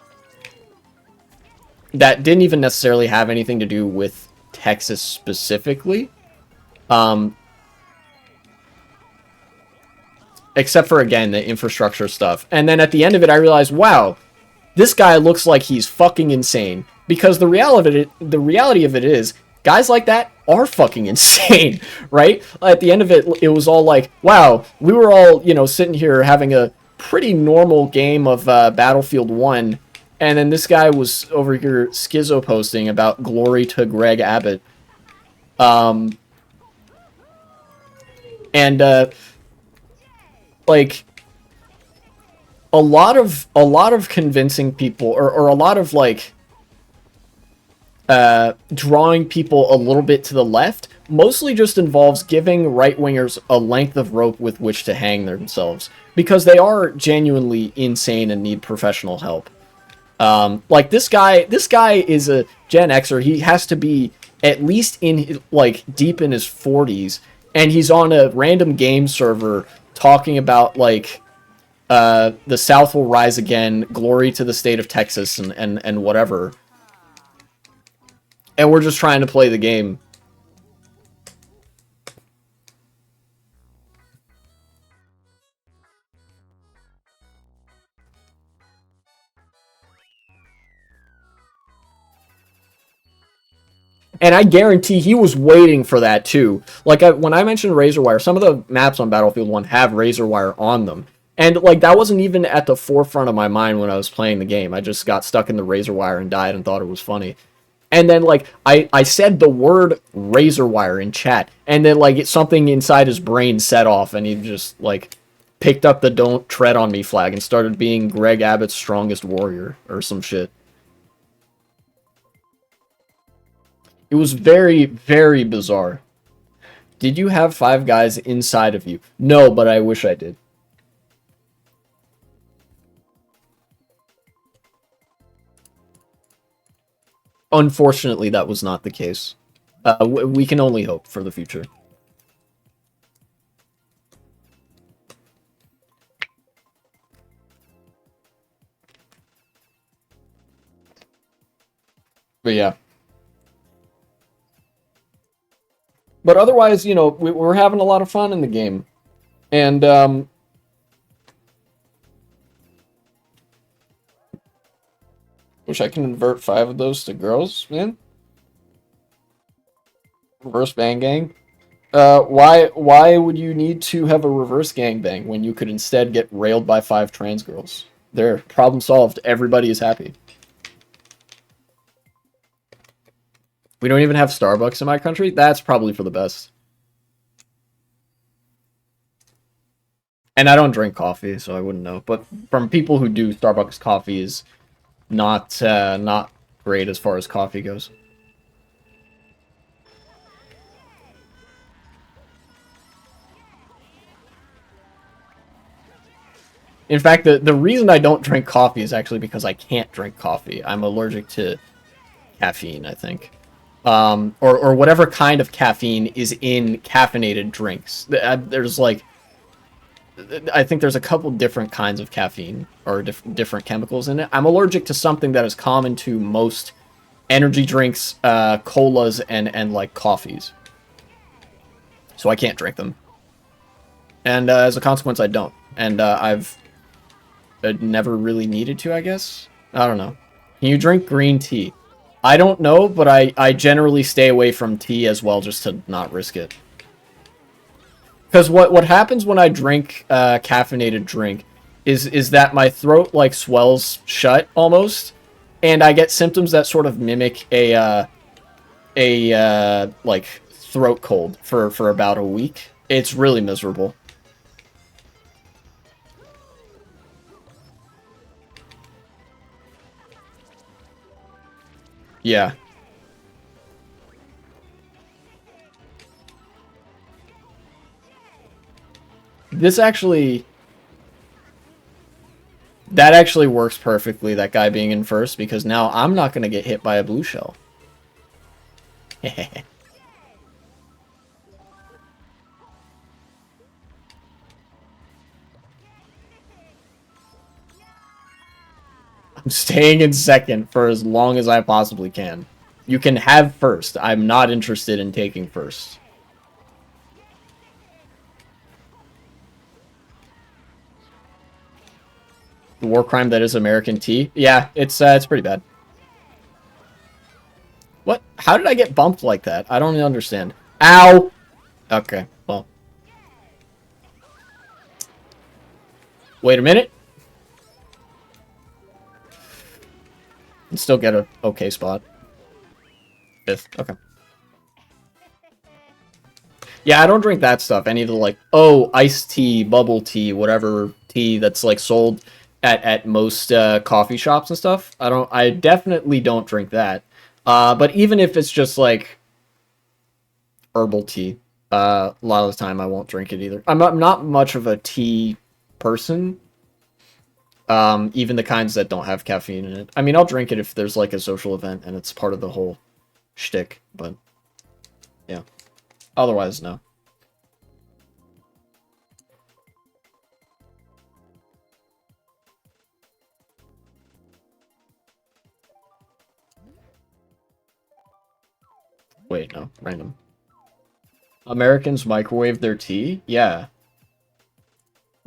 That didn't even necessarily have anything to do with Texas specifically. Except for, again, the infrastructure stuff. And then at the end of it, I realized, wow, this guy looks like he's fucking insane. Because the reality of it is, guys like that are fucking insane, right? At the end of it, it was all like, wow, we were all, you know, sitting here having a pretty normal game of Battlefield 1, and then this guy was over here schizo posting about glory to Greg Abbott. Like, a lot of convincing people, or a lot of, like, drawing people a little bit to the left, mostly just involves giving right-wingers a length of rope with which to hang themselves, because they are genuinely insane and need professional help. Like, this guy is a Gen Xer. He has to be at least in, like, deep in his 40s, and he's on a random game server talking about, like, the South will rise again, glory to the state of Texas, and whatever. And we're just trying to play the game. And I guarantee he was waiting for that too. Like, when I mentioned Razor Wire, some of the maps on Battlefield 1 have Razor Wire on them. And, like, that wasn't even at the forefront of my mind when I was playing the game. I just got stuck in the Razor Wire and died and thought it was funny. And then, like, I said the word Razor Wire in chat, and then, like, something inside his brain set off, and he just, like, picked up the "Don't Tread on Me" flag and started being Greg Abbott's strongest warrior, or some shit. It was very, very bizarre. Did you have Five Guys inside of you? No, but I wish I did. Unfortunately, that was not the case. We can only hope for the future. But yeah. But otherwise, you know, we're having a lot of fun in the game. And, wish I can invert 5 of those to girls, man. Reverse bang gang. Why would you need to have a reverse gangbang when you could instead get railed by 5 trans girls? There, problem solved. Everybody is happy. We don't even have Starbucks in my country? That's probably for the best. And I don't drink coffee, so I wouldn't know. But from people who do, Starbucks coffee is not not great as far as coffee goes. In fact, the reason I don't drink coffee is actually because I can't drink coffee. I'm allergic to caffeine, I think. Or whatever kind of caffeine is in caffeinated drinks. There's like, I think there's a couple different kinds of caffeine or different chemicals in it. I'm allergic to something that is common to most energy drinks, colas, and like coffees. So I can't drink them. And as a consequence, I don't. And I've never really needed to, I guess. I don't know. Can you drink green tea? I don't know, but I generally stay away from tea as well, just to not risk it. Because what happens when I drink caffeinated drink is that my throat like swells shut almost, and I get symptoms that sort of mimic a like throat cold for about a week. It's really miserable. Yeah. This actually... That actually works perfectly, that guy being in first, because now I'm not going to get hit by a blue shell. I'm staying in second for as long as I possibly can. You can have first. I'm not interested in taking first. The war crime that is American tea? Yeah, it's pretty bad. What? How did I get bumped like that? I don't understand. Ow! Okay, well. Wait a minute. And still get a okay spot. 5th, okay. Yeah, I don't drink that stuff. Any of the, like, oh, iced tea, bubble tea, whatever tea that's, like, sold at most coffee shops and stuff. I definitely don't drink that. But even if it's just, like, herbal tea, a lot of the time I won't drink it either. I'm not much of a tea person. Even the kinds that don't have caffeine in it. I mean, I'll drink it if there's, like, a social event and it's part of the whole shtick, but yeah. Otherwise, no. Wait, no. Random. Americans microwave their tea? Yeah.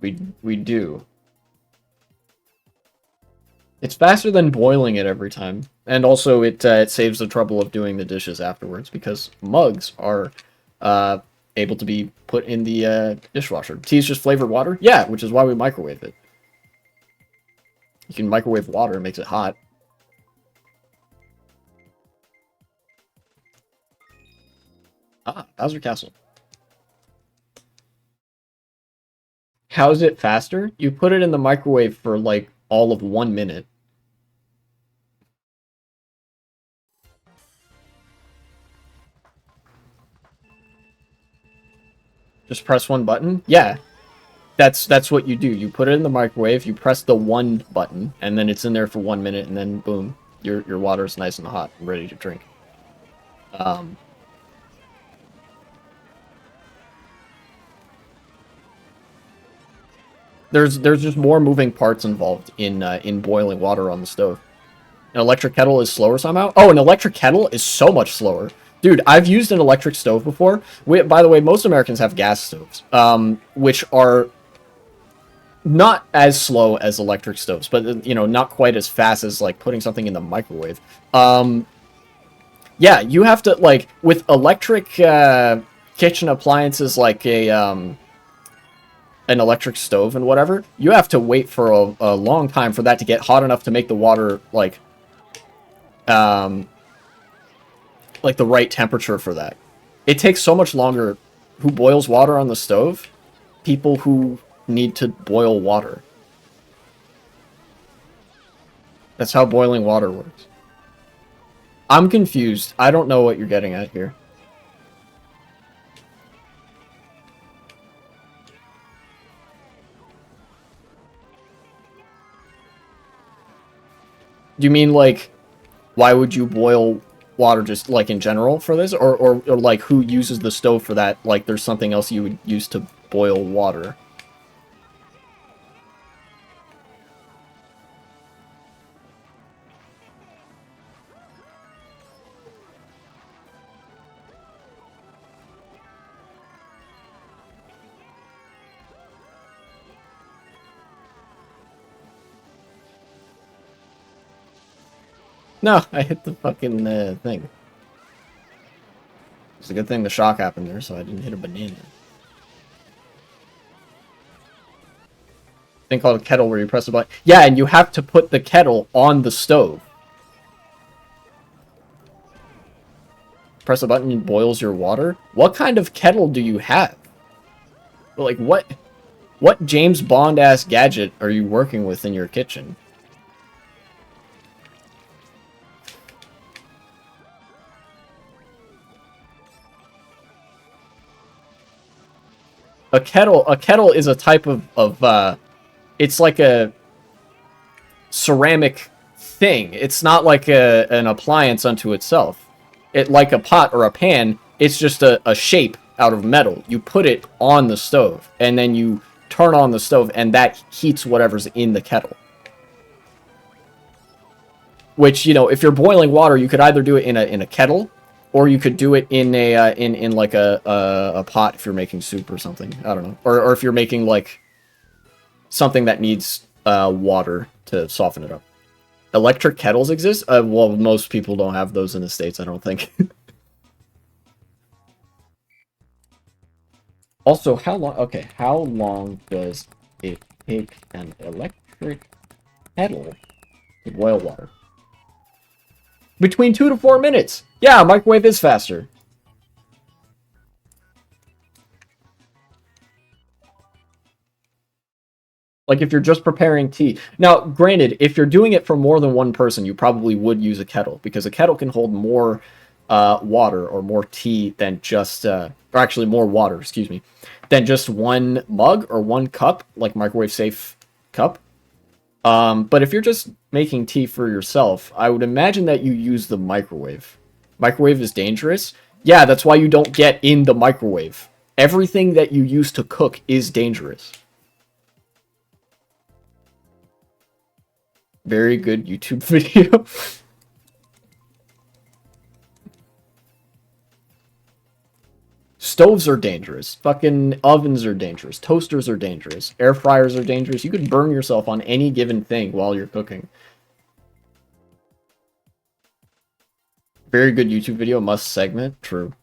We do. It's faster than boiling it every time. And also, it saves the trouble of doing the dishes afterwards, because mugs are able to be put in the dishwasher. Tea is just flavored water? Yeah, which is why we microwave it. You can microwave water, it makes it hot. Ah, Bowser Castle. How's it faster? You put it in the microwave for, like, all of 1 minute. Just press one button? Yeah. That's what you do. You put it in the microwave, you press the one button, and then it's in there for 1 minute, and then boom, your water is nice and hot and ready to drink. There's just more moving parts involved in boiling water on the stove. An electric kettle is slower somehow. Oh, an electric kettle is so much slower. Dude, I've used an electric stove before. By the way, most Americans have gas stoves, which are not as slow as electric stoves, but, you know, not quite as fast as, like, putting something in the microwave. Yeah, you have to, like, with electric kitchen appliances like an electric stove and whatever, you have to wait for a long time for that to get hot enough to make the water, like the right temperature for that. It takes so much longer. Who boils water on the stove? People who need to boil water. That's how boiling water works. I'm confused. I don't know what you're getting at here. Do you mean, like, why would you boil water just, like, in general for this? Or like, who uses the stove for that? Like, there's something else you would use to boil water. No, I hit the fucking thing. It's a good thing the shock happened there, so I didn't hit a banana. Thing called a kettle where you press a button. Yeah, and you have to put the kettle on the stove. Press a button and boils your water? What kind of kettle do you have? Like, what James Bond-ass gadget are you working with in your kitchen? A kettle is a type of it's like a ceramic thing. It's not like an appliance unto itself. It, like a pot or a pan, it's just a shape out of metal. You put it on the stove, and then you turn on the stove, and that heats whatever's in the kettle. Which, you know, if you're boiling water, you could either do it in a kettle, or you could do it in a in like a pot if you're making soup or something. I don't know. Or if you're making, like, something that needs water to soften it up. Electric kettles exist? Well, most people don't have those in the States, I don't think. Also, how long... Okay, how long does it take an electric kettle to boil water? Between 2 to 4 minutes! Yeah, microwave is faster. Like, if you're just preparing tea. Now, granted, if you're doing it for more than one person, you probably would use a kettle, because a kettle can hold more water or more tea than just... or actually, more water, excuse me, than just one mug or one cup, like microwave-safe cup. But if you're just making tea for yourself, I would imagine that you use the microwave. Microwave is dangerous? Yeah, that's why you don't get in the microwave. Everything that you use to cook is dangerous. Very good YouTube video. Stoves are dangerous. Fucking ovens are dangerous. Toasters are dangerous. Air fryers are dangerous. You could burn yourself on any given thing while you're cooking. Very good YouTube video. Must segment. True.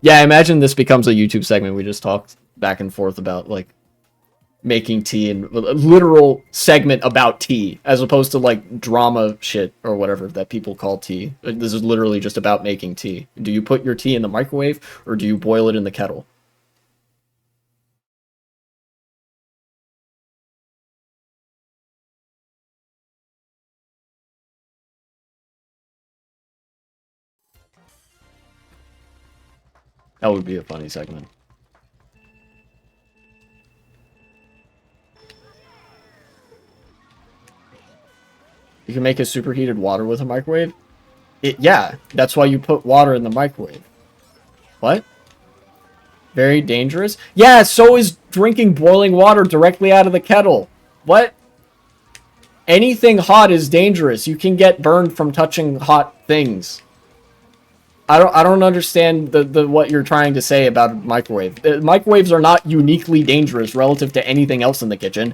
Yeah, I imagine this becomes a YouTube segment. We just talked back and forth about, like, making tea and a literal segment about tea, as opposed to, like, drama shit or whatever that people call tea. This is literally just about making tea. Do you put your tea in the microwave, or do you boil it in the kettle? That would be a funny segment. You can make a superheated water with a microwave? Yeah, that's why you put water in the microwave. What? Very dangerous? Yeah, so is drinking boiling water directly out of the kettle. What? Anything hot is dangerous. You can get burned from touching hot things. I don't understand the what you're trying to say about a microwave. Microwaves are not uniquely dangerous relative to anything else in the kitchen.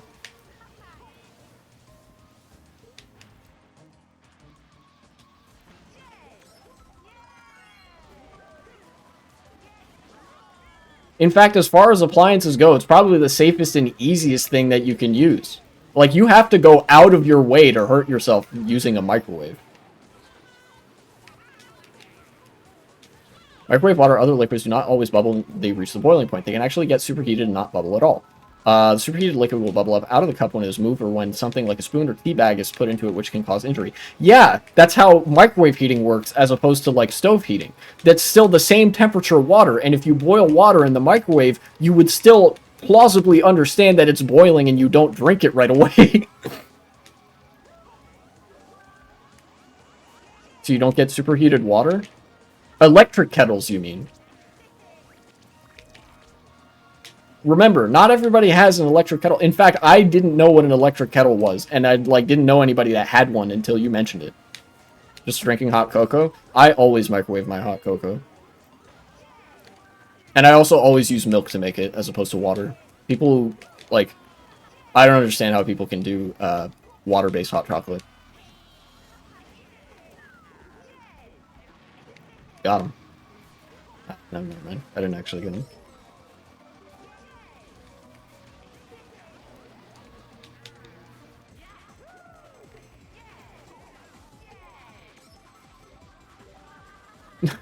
In fact, as far as appliances go, it's probably the safest and easiest thing that you can use. Like, you have to go out of your way to hurt yourself using a microwave. Microwave water or other liquids do not always bubble when they reach the boiling point. They can actually get superheated and not bubble at all. The superheated liquid will bubble up out of the cup when it is moved or when something like a spoon or tea bag is put into it, which can cause injury. Yeah, that's how microwave heating works as opposed to like stove heating. That's still the same temperature water, and if you boil water in the microwave, you would still plausibly understand that it's boiling and you don't drink it right away. So you don't get superheated water? Electric kettles, you mean? Remember, not everybody has an electric kettle. In fact, I didn't know what an electric kettle was, and I didn't know anybody that had one until you mentioned it. Just drinking hot cocoa? I always microwave my hot cocoa. And I also always use milk to make it, as opposed to water. People, like, I don't understand how people can do water-based hot chocolate. Got him. No, never mind. I didn't actually get him.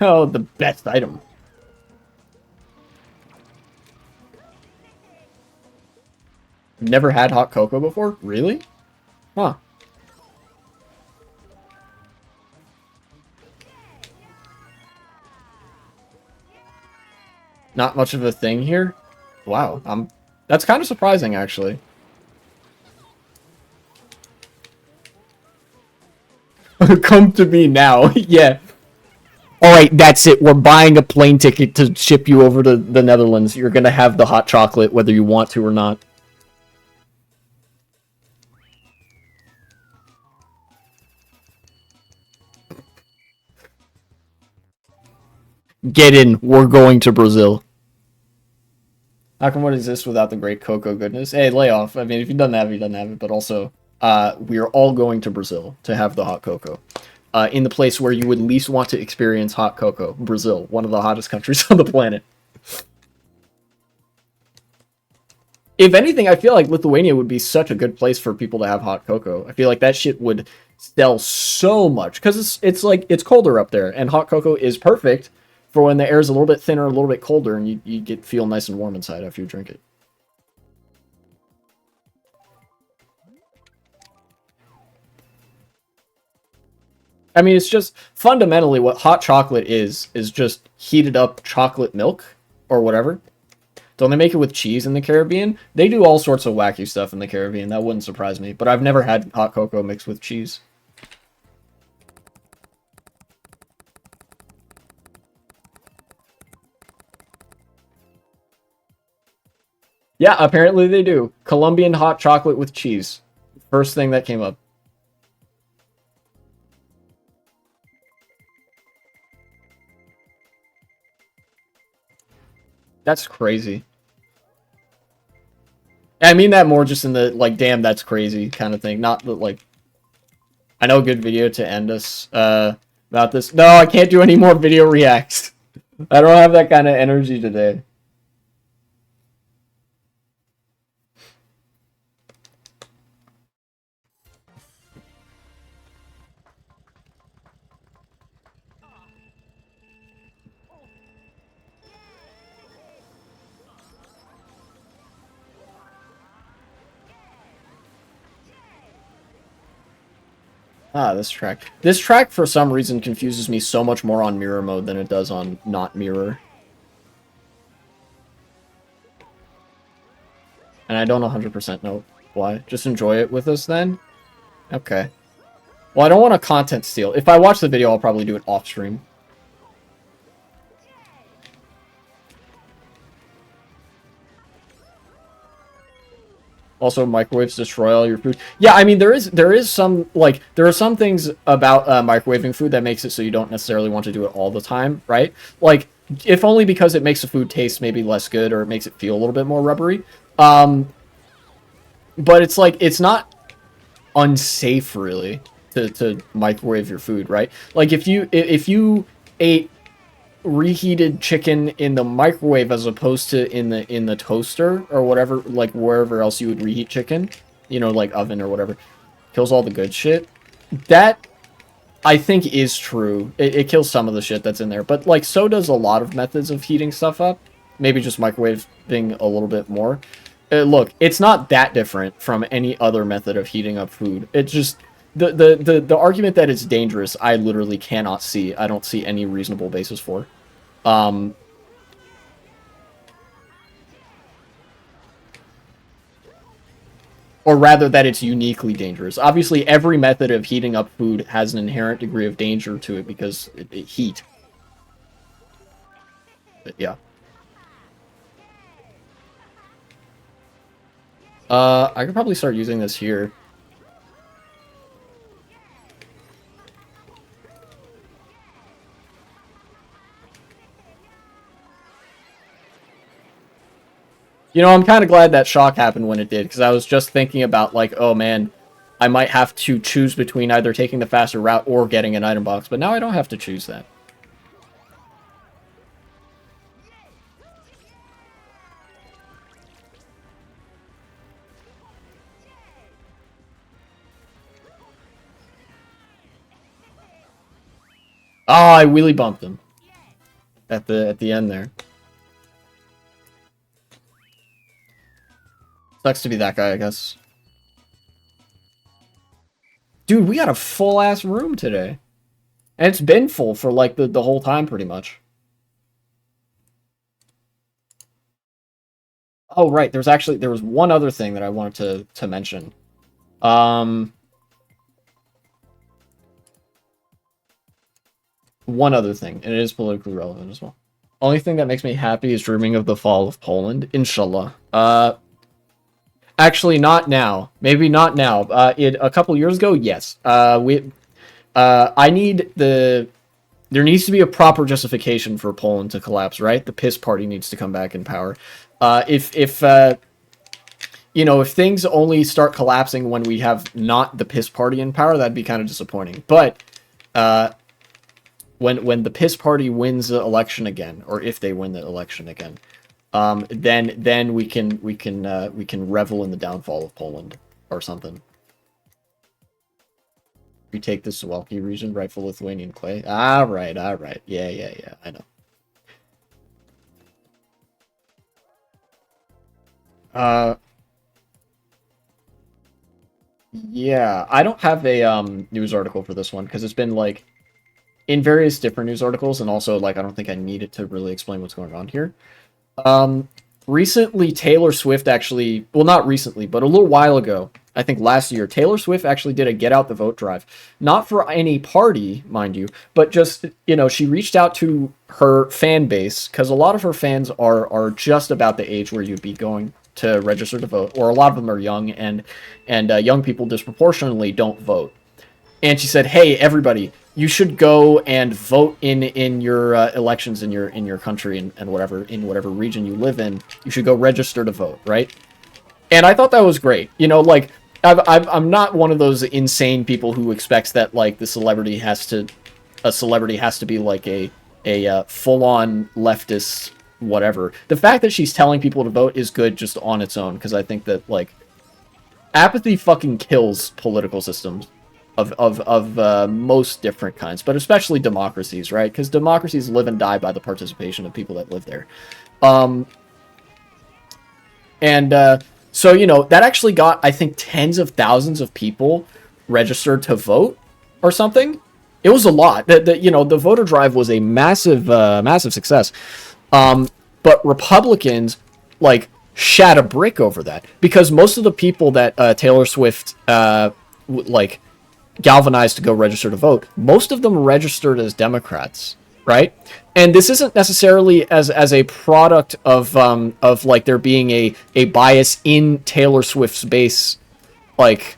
Oh, the best item. Never had hot cocoa before? Really? Huh. Not much of a thing here? Wow, that's kind of surprising, actually. Come to me now. Yeah. Alright, that's it. We're buying a plane ticket to ship you over to the Netherlands. You're gonna have the hot chocolate whether you want to or not. Get in. We're going to Brazil. How come what exists without the great cocoa goodness? Hey, lay off. I mean, if you doesn't have it, you doesn't have it. But also, we are all going to Brazil to have the hot cocoa. In the place where you would least want to experience hot cocoa. Brazil, one of the hottest countries on the planet. If anything, I feel like Lithuania would be such a good place for people to have hot cocoa. I feel like that shit would sell so much. Because it's colder up there. And hot cocoa is perfect for when the air is a little bit thinner, a little bit colder, and you feel nice and warm inside after you drink it. I mean, it's just fundamentally what hot chocolate is just heated up chocolate milk or whatever. Don't they make it with cheese in the Caribbean? They do all sorts of wacky stuff in the Caribbean. That wouldn't surprise me. But I've never had hot cocoa mixed with cheese. Yeah, apparently they do. Colombian hot chocolate with cheese. First thing that came up. That's crazy. I mean that more just in the, like, damn, that's crazy kind of thing. Not the, like... I know a good video to end us, about this. No, I can't do any more video reacts. I don't have that kind of energy today. Ah, this track. This track, for some reason, confuses me so much more on mirror mode than it does on not mirror. And I don't 100% know why. Just enjoy it with us, then? Okay. Well, I don't want a content steal. If I watch the video, I'll probably do it off-stream. Also, microwaves destroy all your food. Yeah, I mean, there is some, like, there are some things about microwaving food that makes it so you don't necessarily want to do it all the time, right? Like, if only because it makes the food taste maybe less good, or it makes it feel a little bit more rubbery. But it's like, it's not unsafe, really, to microwave your food, right? Like, if you ate reheated chicken in the microwave as opposed to in the toaster or whatever, like wherever else you would reheat chicken, you know, like oven or whatever, kills all the good shit. That I think is true. It kills some of the shit that's in there, but like so does a lot of methods of heating stuff up. Maybe just microwaving a little bit more. Look, it's not that different from any other method of heating up food. It's just the argument that it's dangerous, I literally cannot see. I don't see any reasonable basis for. Or rather that it's uniquely dangerous. Obviously, every method of heating up food has an inherent degree of danger to it because heat. But yeah. I could probably start using this here. You know, I'm kind of glad that shock happened when it did, because I was just thinking about, like, oh man, I might have to choose between either taking the faster route or getting an item box, but now I don't have to choose that. Oh, I wheelie bumped him at the end there. Sucks to be that guy, I guess. Dude, we got a full-ass room today. And it's been full for, like, the whole time, pretty much. Oh, right, there was one other thing that I wanted to mention. One other thing, and it is politically relevant as well. Only thing that makes me happy is dreaming of the fall of Poland. Inshallah. Actually, not now. Maybe not now. A couple years ago, yes. I need the... There needs to be a proper justification for Poland to collapse, right? The piss party needs to come back in power. You know, if things only start collapsing when we have not the piss party in power, that'd be kind of disappointing. But when the piss party wins the election again, or if they win the election again, then we can revel in the downfall of Poland or something. We take the Suwalki region, rightful Lithuanian clay. All right. Yeah. I know. Yeah, I don't have a news article for this one because it's been like in various different news articles, and also like I don't think I need it to really explain what's going on here. Recently, Taylor Swift actually, well, not recently, but a little while ago, I think last year, Taylor Swift actually did a Get Out the Vote drive. Not for any party, mind you, but just, you know, she reached out to her fan base, because a lot of her fans are just about the age where you'd be going to register to vote, or a lot of them are young, and young people disproportionately don't vote. And she said, "Hey, everybody, you should go and vote in your elections in your country and whatever region you live in. You should go register to vote, right?" And I thought that was great. You know, like I'm not one of those insane people who expects that like a celebrity has to be like a full-on leftist whatever. The fact that she's telling people to vote is good just on its own, because I think that like apathy fucking kills political systems of most different kinds, but especially democracies, right? Because democracies live and die by the participation of people that live there. So, you know, that actually got, I think, tens of thousands of people registered to vote or something. It was a lot. You know, the voter drive was a massive success. But Republicans, like, shat a brick over that, because most of the people that Taylor Swift, like, galvanized to go register to vote, most of them registered as Democrats. right? And this isn't necessarily as a product of like there being a bias in Taylor Swift's base, like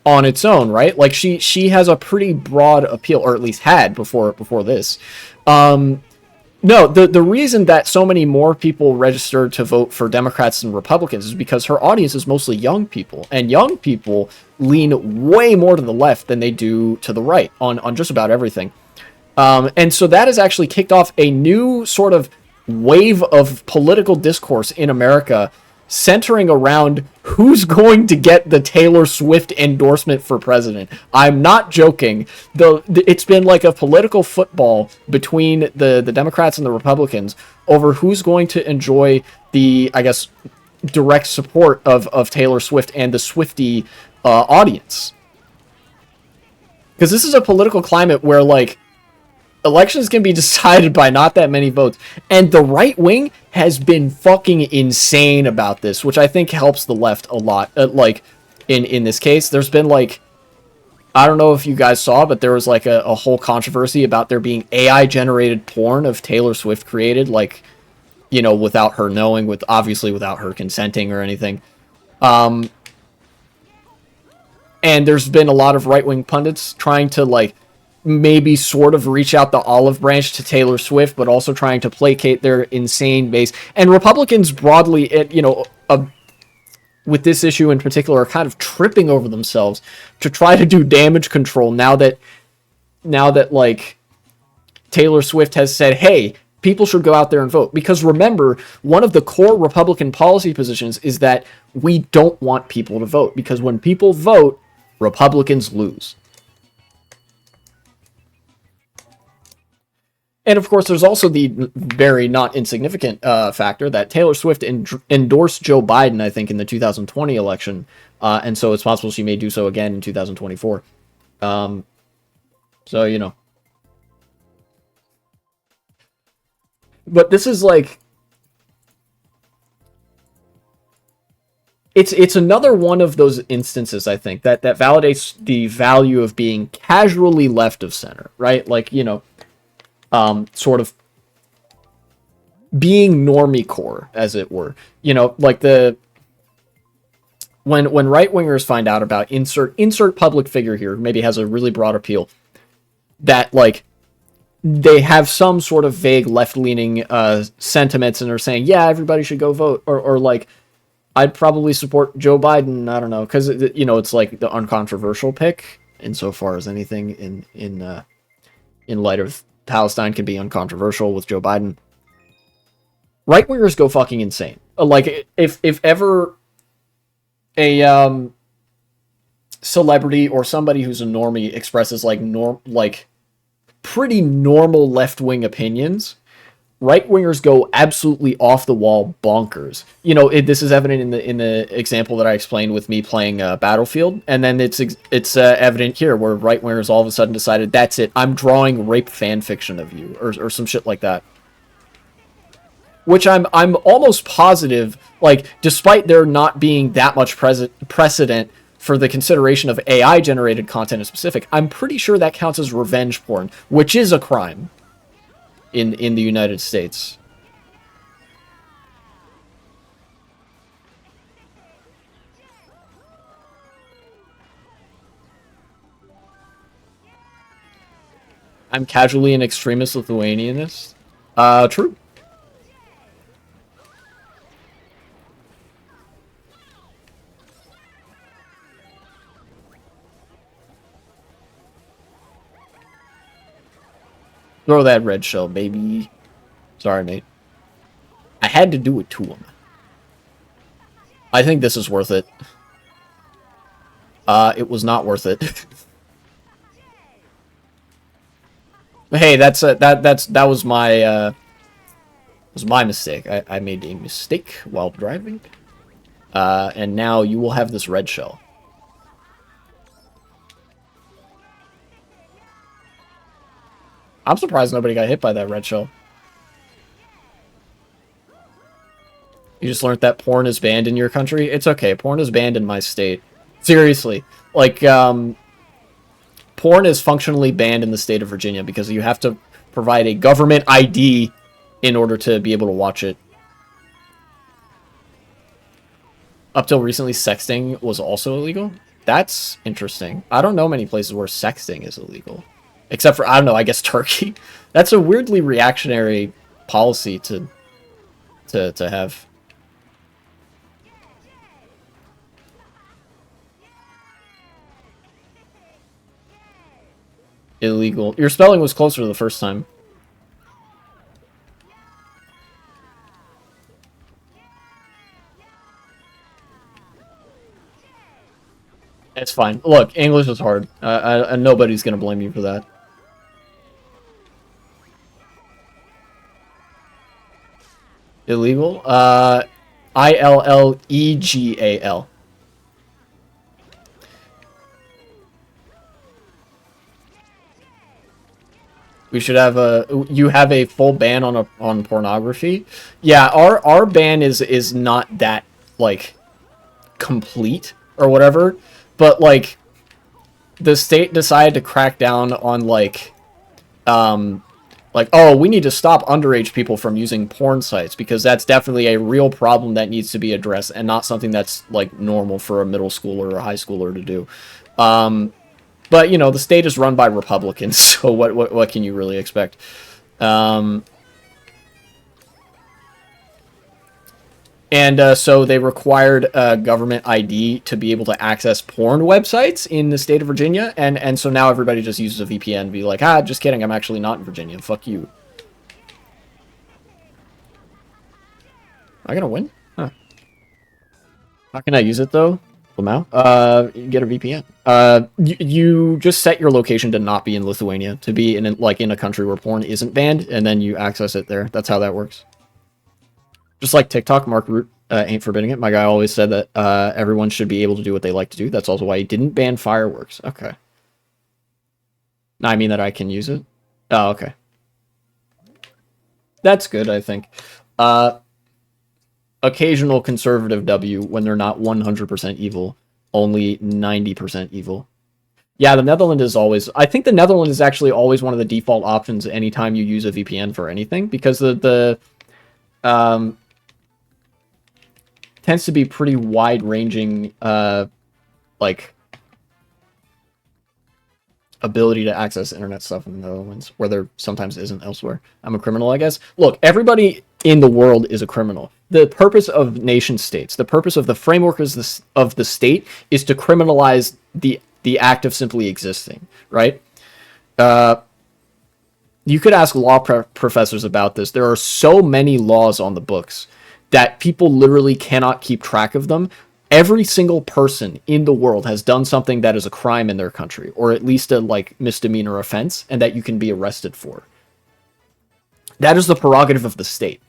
on its own, right? Like she has a pretty broad appeal, or at least had before this. No, the reason that so many more people registered to vote for Democrats than Republicans is because her audience is mostly young people, and young people lean way more to the left than they do to the right on just about everything. And so that has actually kicked off a new sort of wave of political discourse in America centering around who's going to get the Taylor Swift endorsement for president. I'm not joking. It's been like a political football between the Democrats and the Republicans over who's going to enjoy the, I guess, direct support of Taylor Swift and the Swiftie audience. Because this is a political climate where, like, elections can be decided by not that many votes. And the right wing has been fucking insane about this, which I think helps the left a lot. Like, in this case, there's been, like, I don't know if you guys saw, but there was, like, a whole controversy about there being AI-generated porn of Taylor Swift created, like, you know, without her knowing, obviously without her consenting or anything. And there's been a lot of right-wing pundits trying to, like, maybe sort of reach out the olive branch to Taylor Swift, but also trying to placate their insane base. And Republicans broadly, with this issue in particular, are kind of tripping over themselves to try to do damage control now that like Taylor Swift has said, hey, people should go out there and vote. Because remember, one of the core Republican policy positions is that we don't want people to vote, because when people vote, Republicans lose. And of course, there's also the very not insignificant factor that Taylor Swift endorsed Joe Biden, I think, in the 2020 election. And so it's possible she may do so again in 2024. So, you know. But this is like... It's another one of those instances, I think, that validates the value of being casually left of center, right? Like, you know... sort of being normie core, as it were. You know, like when right-wingers find out about insert public figure here who maybe has a really broad appeal, that, like, they have some sort of vague left-leaning sentiments and are saying, yeah, everybody should go vote, or like, I'd probably support Joe Biden, I don't know, because, you know, it's like the uncontroversial pick, insofar as anything in light of Palestine can be uncontroversial with Joe Biden. Right-wingers go fucking insane. Like, if ever a celebrity or somebody who's a normie expresses like pretty normal left-wing opinions, right-wingers go absolutely off-the-wall bonkers. You know, this is evident in the example that I explained with me playing Battlefield, and then it's evident here where right-wingers all of a sudden decided, that's it, I'm drawing rape fan fiction of you, or some shit like that. Which I'm almost positive, like, despite there not being that much precedent for the consideration of AI-generated content in specific, I'm pretty sure that counts as revenge porn, which is a crime in the United States. I'm casually an extremist Lithuanianist. True. Throw that red shell, baby. Sorry, mate. I had to do it to him. I think this is worth it. It was not worth it. Hey, that was my mistake. I made a mistake while driving. And now you will have this red shell. I'm surprised nobody got hit by that red shell. You just learned that porn is banned in your country? It's okay, porn is banned in my state. Seriously. Like, porn is functionally banned in the state of Virginia because you have to provide a government ID in order to be able to watch it. Up till recently, sexting was also illegal. That's interesting. I don't know many places where sexting is illegal. Except for, I don't know, I guess Turkey. That's a weirdly reactionary policy to have. Illegal. Your spelling was closer the first time. It's fine. Look, English is hard. Nobody's gonna blame you for that. Illegal? ILLEGAL. We should have you have a full ban on pornography. Yeah, our ban is not that like complete or whatever, but like the state decided to crack down on like oh, we need to stop underage people from using porn sites because that's definitely a real problem that needs to be addressed and not something that's like normal for a middle schooler or a high schooler to do. But, you know, the state is run by Republicans, so what can you really expect? So they required a government ID to be able to access porn websites in the state of Virginia, and so now everybody just uses a VPN to be like, just kidding, I'm actually not in Virginia, fuck you. Am I gonna win? Huh. How can I use it, though? Now, you get a VPN. You just set your location to not be in Lithuania, to be in a country where porn isn't banned, and then you access it there. That's how that works. Just like TikTok, Mark Root ain't forbidding it. My guy always said that everyone should be able to do what they like to do. That's also why he didn't ban fireworks. Okay. No, I mean that I can use it. Oh, okay. That's good, I think. Occasional conservative W when they're not 100% evil, only 90% evil. Yeah, the Netherlands is always... I think the Netherlands is actually always one of the default options anytime you use a VPN for anything, because the tends to be pretty wide-ranging, like, ability to access internet stuff in the Netherlands, where there sometimes isn't elsewhere. I'm a criminal, I guess. Look, everybody in the world is a criminal. The purpose of nation states, the purpose of the framework of the state is to criminalize the act of simply existing, right? You could ask law professors about this. There are so many laws on the books that people literally cannot keep track of them. Every single person in the world has done something that is a crime in their country, or at least a like misdemeanor offense, and that you can be arrested for. That is the prerogative of the state.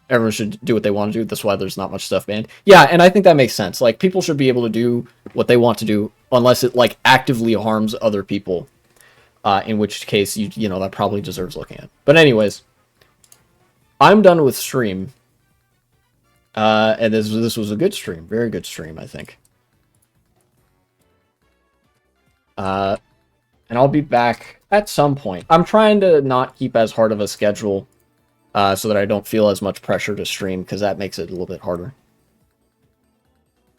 Everyone should do what they want to do. That's why there's not much stuff banned. Yeah, and I think that makes sense. Like, people should be able to do what they want to do unless it like actively harms other people. In which case, you know, that probably deserves looking at. But anyways, I'm done with stream. And this was a good stream. Very good stream, I think. And I'll be back at some point. I'm trying to not keep as hard of a schedule so that I don't feel as much pressure to stream, because that makes it a little bit harder.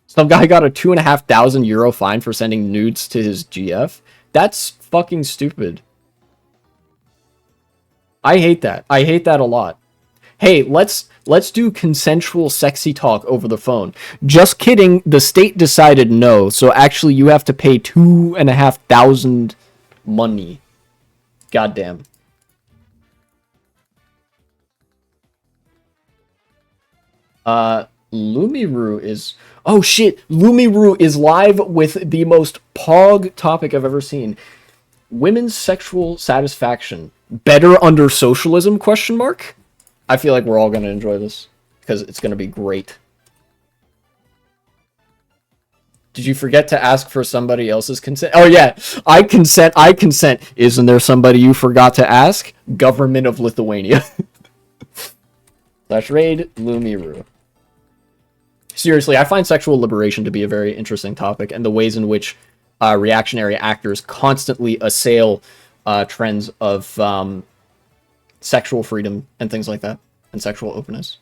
Some guy got a €2,500 fine for sending nudes to his GF. That's fucking stupid. I hate that. I hate that a lot. Hey, let's do consensual sexy talk over the phone. Just kidding, the state decided no, so actually you have to pay $2,500 money. Goddamn. Lumiru is... Oh shit, Lumiru is live with the most pog topic I've ever seen. Women's sexual satisfaction. Better under socialism, question mark? I feel like we're all going to enjoy this, because it's going to be great. Did you forget to ask for somebody else's consent? Oh yeah, I consent, I consent. Isn't there somebody you forgot to ask? Government of Lithuania. /raid Lumiru. Seriously, I find sexual liberation to be a very interesting topic, and the ways in which reactionary actors constantly assail trends of sexual freedom and things like that, and sexual openness.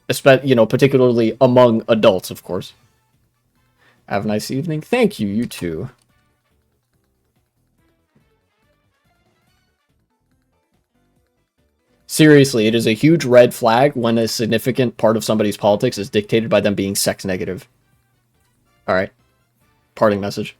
Particularly among adults, of course. Have a nice evening. Thank you, you too. Seriously, it is a huge red flag when a significant part of somebody's politics is dictated by them being sex negative. Alright. Parting message.